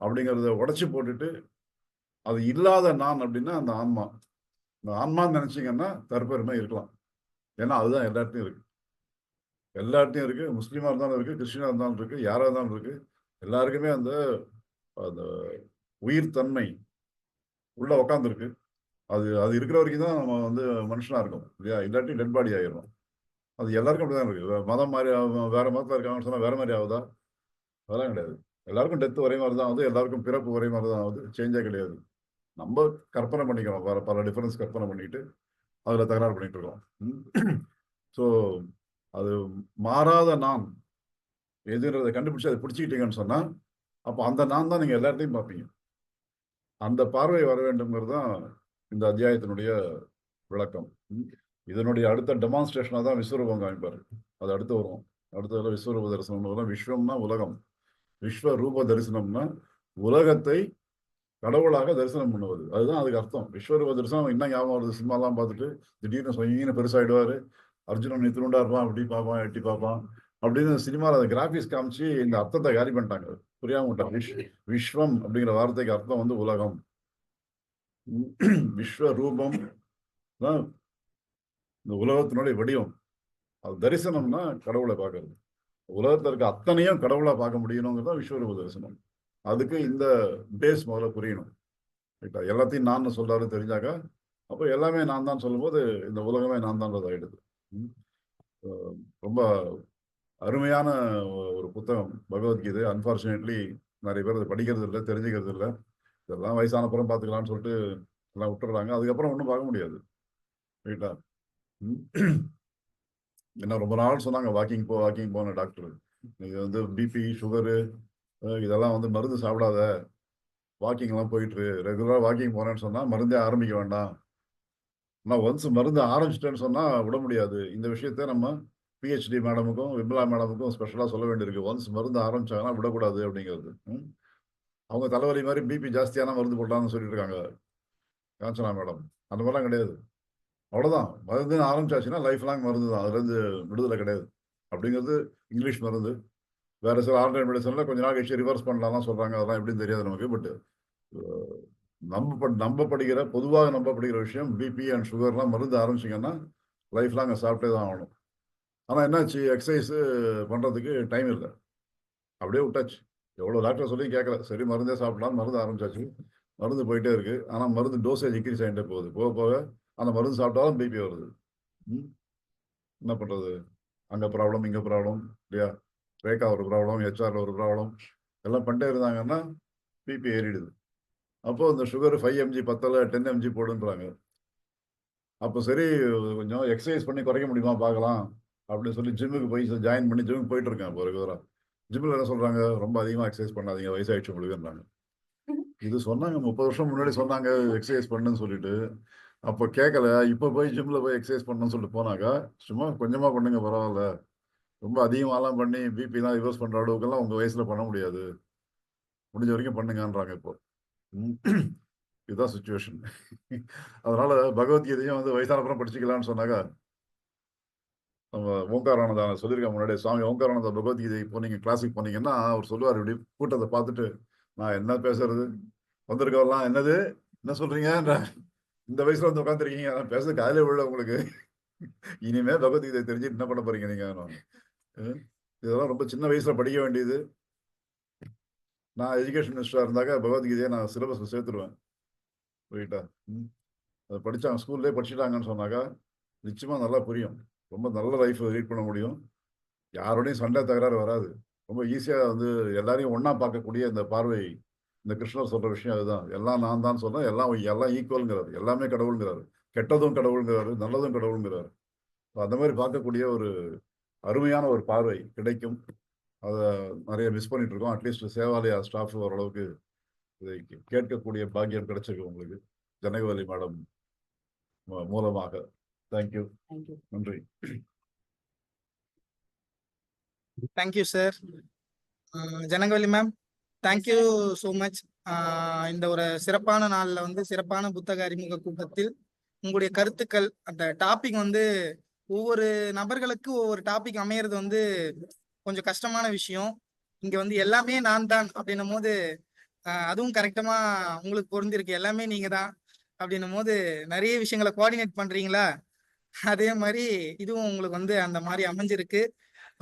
D: அப்படிங்கிறத உடைச்சு போட்டுட்டு, அது இல்லாத நான் அப்படின்னா அந்த ஆன்மா. இந்த ஆன்மான்னு நினைச்சீங்கன்னா தற்பெருமை இருக்கலாம். ஏன்னா அதுதான் எல்லார்ட்டையும் இருக்கு. எல்லார்ட்டையும் இருக்கு. முஸ்லீமா இருந்தாலும் இருக்கு, கிறிஸ்டினா இருந்தாலும் இருக்கு, யாரா இருந்தாலும் இருக்கு. எல்லாருக்குமே அந்த அந்த உயிர் தன்மை உள்ள உட்காந்துருக்கு. அது அது இருக்கிற வரைக்கும் தான் நம்ம வந்து மனுஷனா இருக்கோம் இல்லையா? இல்லாட்டி டெட் பாடி ஆயிடும். அது எல்லாருக்கும் அப்படிதான் இருக்கு. மதம் மாதிரி வேற மதத்தில் இருக்காங்கன்னு சொன்னா வேற மாதிரி ஆகுதா? அதெல்லாம் கிடையாது. எல்லாருக்கும் டெத் ஒரே மாதிரி தான் ஆகுது. எல்லாருக்கும் பிறப்பு ஒரே மாதிரி தான் ஆகுது. சேஞ்சே கிடையாது. நம்ம கற்பனை பண்ணிக்கிறோம். வேற பல டிஃபரன்ஸ் கற்பனை பண்ணிட்டு அதுல தகராறு பண்ணிட்டு இருக்கோம். ஸோ அது மாறாத நான் எதுன்றதை கண்டுபிடிச்சு அதை பிடிச்சிக்கிட்டீங்கன்னு சொன்னா, அப்போ அந்த நான் தான் நீங்க எல்லாத்தையும் பார்ப்பீங்க. அந்த பார்வை வர வேண்டும்ங்கிறது தான் இந்த அத்தியாயத்தினுடைய விளக்கம். இதனுடைய அடுத்த டெமான்ஸ்ட்ரேஷனாக தான் விஸ்வரூபம் காமிப்பார். அது அடுத்து வரும். அடுத்ததுல விஸ்வரூப தரிசனம் வரும். விஸ்வம்னா உலகம். விஸ்வ ரூப தரிசனம்னா உலகத்தை கடவுளாக தரிசனம் பண்ணுவது. அதுதான் அதுக்கு அர்த்தம். விஸ்வரூப தரிசனம் இன்னும் ஞாபகம் வருது. சினிமாலாம் பார்த்துட்டு திடீர்னு சொயின்னு பெருசாயிடுவாரு. அர்ஜுனன் இத்தினுண்டா இருப்பான், அப்படி பார்ப்பான், எட்டி பார்ப்பான் அப்படின்னு சினிமாவில் அந்த கிராபிக்ஸ் காமிச்சு இந்த அர்த்தத்தை காலி பண்ணிட்டாங்க. புரியாம விட்டாங்க. விஸ்வம் அப்படிங்கிற வார்த்தைக்கு அர்த்தம் வந்து உலகம். விஸ்வ ரூபம் தான் இந்த உலகத்தினுடைய வடிவம். அது தரிசனம்னா கடவுளை பார்க்கறது. உலகத்தில் இருக்க அத்தனையும் கடவுளா பார்க்க முடியணுங்கிறது தான் விஸ்வரூப தரிசனம். அதுக்கு இந்த பேஸ் முதல்ல புரியணும். ரைட்டா? எல்லாத்தையும் நான் சொல்றாரு தெரிஞ்சாக்கா அப்போ எல்லாமே நான் தான் சொல்லும்போது இந்த உலகமே நான் தான் ஆயிடுது. ரொம்ப அருமையான ஒரு புத்தகம் பகவத்கீதை. அன்பார்ச்சுனேட்லி நிறைய பேர் அதை படிக்கிறது இல்லை, தெரிஞ்சுக்கிறது இல்லை. இதெல்லாம் வயசானப்புறம் பார்த்துக்கலாம்னு சொல்லிட்டு எல்லாம் விட்டுறாங்க. அதுக்கப்புறம் ஒன்றும் பார்க்க முடியாது. ரைட்டா? என்ன ரொம்ப நாள் சொன்னாங்க வாக்கிங் போன டாக்டர். நீங்க வந்து பிபி சுகரு இதெல்லாம் வந்து மருந்து சாப்பிடாத, வாக்கிங்லாம் போயிட்டு ரெகுலராக வாக்கிங் போறேன்னு சொன்னா மருந்தே ஆரம்பிக்க வேண்டாம். ஆனால் ஒன்ஸ் மருந்து ஆரம்பிச்சிட்டேன்னு சொன்னா விட முடியாது. இந்த விஷயத்த நம்ம பிஹெச்டி மேடமுக்கும் விமலா மேடமுக்கும் ஸ்பெஷலாக சொல்ல வேண்டியிருக்கு. ஒன்ஸ் மருந்து ஆரம்பிச்சாங்கன்னா விடக்கூடாது அப்படிங்கிறது. அவங்க தலைவலி மாதிரி பிபி ஜாஸ்தியான மருந்து போடலாம்னு சொல்லிட்டு இருக்காங்க காஞ்சனா மேடம். அந்த மாதிரிலாம் கிடையாது. அவ்வளோதான். மருந்துன்னு ஆரம்பிச்சாச்சுன்னா லைஃப் லாங் மருந்து தான். அதுலேருந்து விடுதலை கிடையாது. அப்படிங்கிறது இங்கிலீஷ் மருந்து. வேற சில ஆன்லைன் மெடிசன்ல கொஞ்ச நாள் கழிச்சு ரிவர்ஸ் பண்ணலாம்லாம் சொல்றாங்க. அதெல்லாம் எப்படின்னு தெரியாது நமக்கு. பட் பொதுவாக நம்பப்படுகிற விஷயம் பிபி அண்ட் சுகர்லாம் மருந்து ஆரம்பிச்சிங்கன்னா லைஃப் லாங் சாப்பிட்டே தான் ஆகணும். ஆனால் என்னாச்சு, எக்ஸசைஸ் பண்ணுறதுக்கு டைம் இல்லை, அப்படியே விட்டாச்சு. எவ்வளோ டாக்டர் சொல்லி கேட்கல. சரி மருந்தே சாப்பிடலாம், மருந்து ஆரம்பிச்சாச்சு. மருந்து போயிட்டே இருக்கு. ஆனால் மருந்து டோசேஜ் இன்க்ரீஸ் ஆகிட்டே போகுது. போக போக அந்த மருந்து சாப்பிட்டாலும் பிபி வருது. என்ன பண்ணுறது? அங்கே ப்ராப்ளம், இங்கே ப்ராப்ளம் இல்லையா? ரேக்கா ஒரு ப்ராப்ளம், ஹெச்ஆரில் ஒரு ப்ராப்ளம், எல்லாம் பண்ணிட்டே இருந்தாங்கன்னா பிபி ஏறிடுது. அப்போது இந்த சுகர் 5 mg பத்தலை, 10 mg போடுன்றாங்க. அப்போ சரி கொஞ்சம் எக்ஸசைஸ் பண்ணி குறைக்க முடியுமா பார்க்கலாம் அப்படின்னு சொல்லி ஜிம்முக்கு போய் ஜாயின் பண்ணி ஜிம்முக்கு போயிட்டு இருக்கேன். இப்போ ரெகுலராக ஜிம்மில் என்ன சொல்கிறாங்க, ரொம்ப அதிகமாக எக்ஸசைஸ் பண்ணாதீங்க, வயசாகிடுச்சு உங்களுக்குன்றாங்க. இது சொன்னாங்க 30 வருஷம் முன்னாடி சொன்னாங்க எக்ஸசைஸ் பண்ணுன்னு சொல்லிட்டு. அப்போ கேட்கல. இப்போ போய் ஜிம்மில் போய் எக்ஸசைஸ் பண்ணணும்னு சொல்லிட்டு போனாக்கா, சும்மா கொஞ்சமாக பண்ணுங்க பரவாயில்ல, ரொம்ப அதிகமாகலாம் பண்ணி பிபிலாம் ரிவர்ஸ் பண்ணுற அளவுக்கெல்லாம் உங்கள் வயசில் பண்ண முடியாது, முடிஞ்ச வரைக்கும் பண்ணுங்கன்றாங்க இப்போ. இதுதான் சுச்சுவேஷன். அதனால பகவத்கீதையும் வந்து வயசான அப்புறம் படிச்சுக்கலாம்னு சொன்னாக்கா, நம்ம ஓங்காரானந்தா சொல்லியிருக்கேன் முன்னாடி, சுவாமி ஓங்காரானந்தா பகவத்கீதை போனீங்க, கிளாஸுக்கு போனீங்கன்னா அவர் சொல்லுவார், இப்படி கூட்டத்தை பார்த்துட்டு, நான் என்ன பேசுறது, வந்திருக்கவெல்லாம் என்னது என்ன சொல்றீங்க, இந்த வயசுல வந்து உட்காந்துருக்கீங்க, நான் பேசுறது காலையில விழ உங்களுக்கு, இனிமே பகவத்கீதை தெரிஞ்சு என்ன பண்ண போறீங்க நீங்க? இதெல்லாம் ரொம்ப சின்ன வயசுல படிக்க வேண்டியது. நான் எஜுகேஷன் மினிஸ்டரா இருந்தாக்க பகவத்கீதையை நான் சிலபஸ்ல சேர்த்துருவேன். ரைட்டா? அதை படிச்சாங்க, ஸ்கூல்லேயே படிச்சுட்டாங்கன்னு சொன்னாக்கா நிச்சயமா நல்லா புரியும். ரொம்ப நல்ல லைஃப் லீட் பண்ண முடியும். யாரோடையும் சண்டை தகராறு வராது. ரொம்ப ஈஸியாக வந்து எல்லாரையும் ஒன்றா பார்க்கக்கூடிய இந்த பார்வை, இந்த கிருஷ்ணர் சொல்கிற விஷயம் அதுதான். எல்லாம் நான் தான் சொன்னேன், எல்லாம் எல்லாம் ஈக்குவலுங்கிறாரு, எல்லாமே கடவுளுங்கிறாரு, கெட்டதும் கடவுளுங்கிறாரு, நல்லதும் கடவுளுங்கிறாரு. அந்த மாதிரி பார்க்கக்கூடிய ஒரு அருமையான ஒரு பார்வை கிடைக்கும். அதை நிறைய மிஸ் பண்ணிட்டு இருக்கோம். அட்லீஸ்ட் சேவாலயா ஸ்டாஃப் ஓரளவுக்கு இதை கேட்கக்கூடிய பாக்கியம் கிடைச்சிருக்கு உங்களுக்கு, ஜனகவலி மேடம் மூலமாக. தேங்க்யூ, நன்றி.
B: Thank you sir. Janagavalli ma'am, thank you so much. இந்த ஒரு சிறப்பான நாளில் வந்து சிறப்பான புத்தக அறிமுக கூட்டத்தில் உங்களுடைய கருத்துக்கள், அந்த டாபிக் வந்து ஒவ்வொரு நபர்களுக்கு ஒவ்வொரு டாபிக் அமையிறது வந்து கொஞ்சம் கஷ்டமான விஷயம். இங்க வந்து எல்லாமே நான் தான் அப்படின்னும் போது அதுவும் கரெக்டமா உங்களுக்கு பொருந்திருக்கு, எல்லாமே நீங்க தான் அப்படின்னும் போது நிறைய விஷயங்களை கோஆர்டினேட் பண்றீங்களா, அதே மாதிரி இதுவும் உங்களுக்கு வந்து அந்த மாதிரி அமைஞ்சிருக்கு.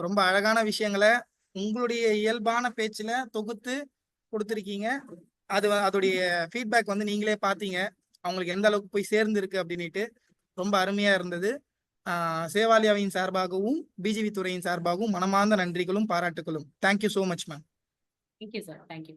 B: ரொம்ப அழகான விஷயங்களை உங்களுடைய இயல்பான பேச்சுல தொகுத்து கொடுத்துருக்கீங்க. அதோடைய ஃபீட்பேக் வந்து நீங்களே பார்த்தீங்க, அவங்களுக்கு எந்த அளவுக்கு போய் சேர்ந்துருக்கு அப்படின்னுட்டு. ரொம்ப அருமையா இருந்தது. சேவாலயாவின் சார்பாகவும் பிஜிவி துறையின் சார்பாகவும் மனமார்ந்த நன்றிகளும் பாராட்டுகளும். Thank you so much ma'am.
A: Thank you sir. Thank you.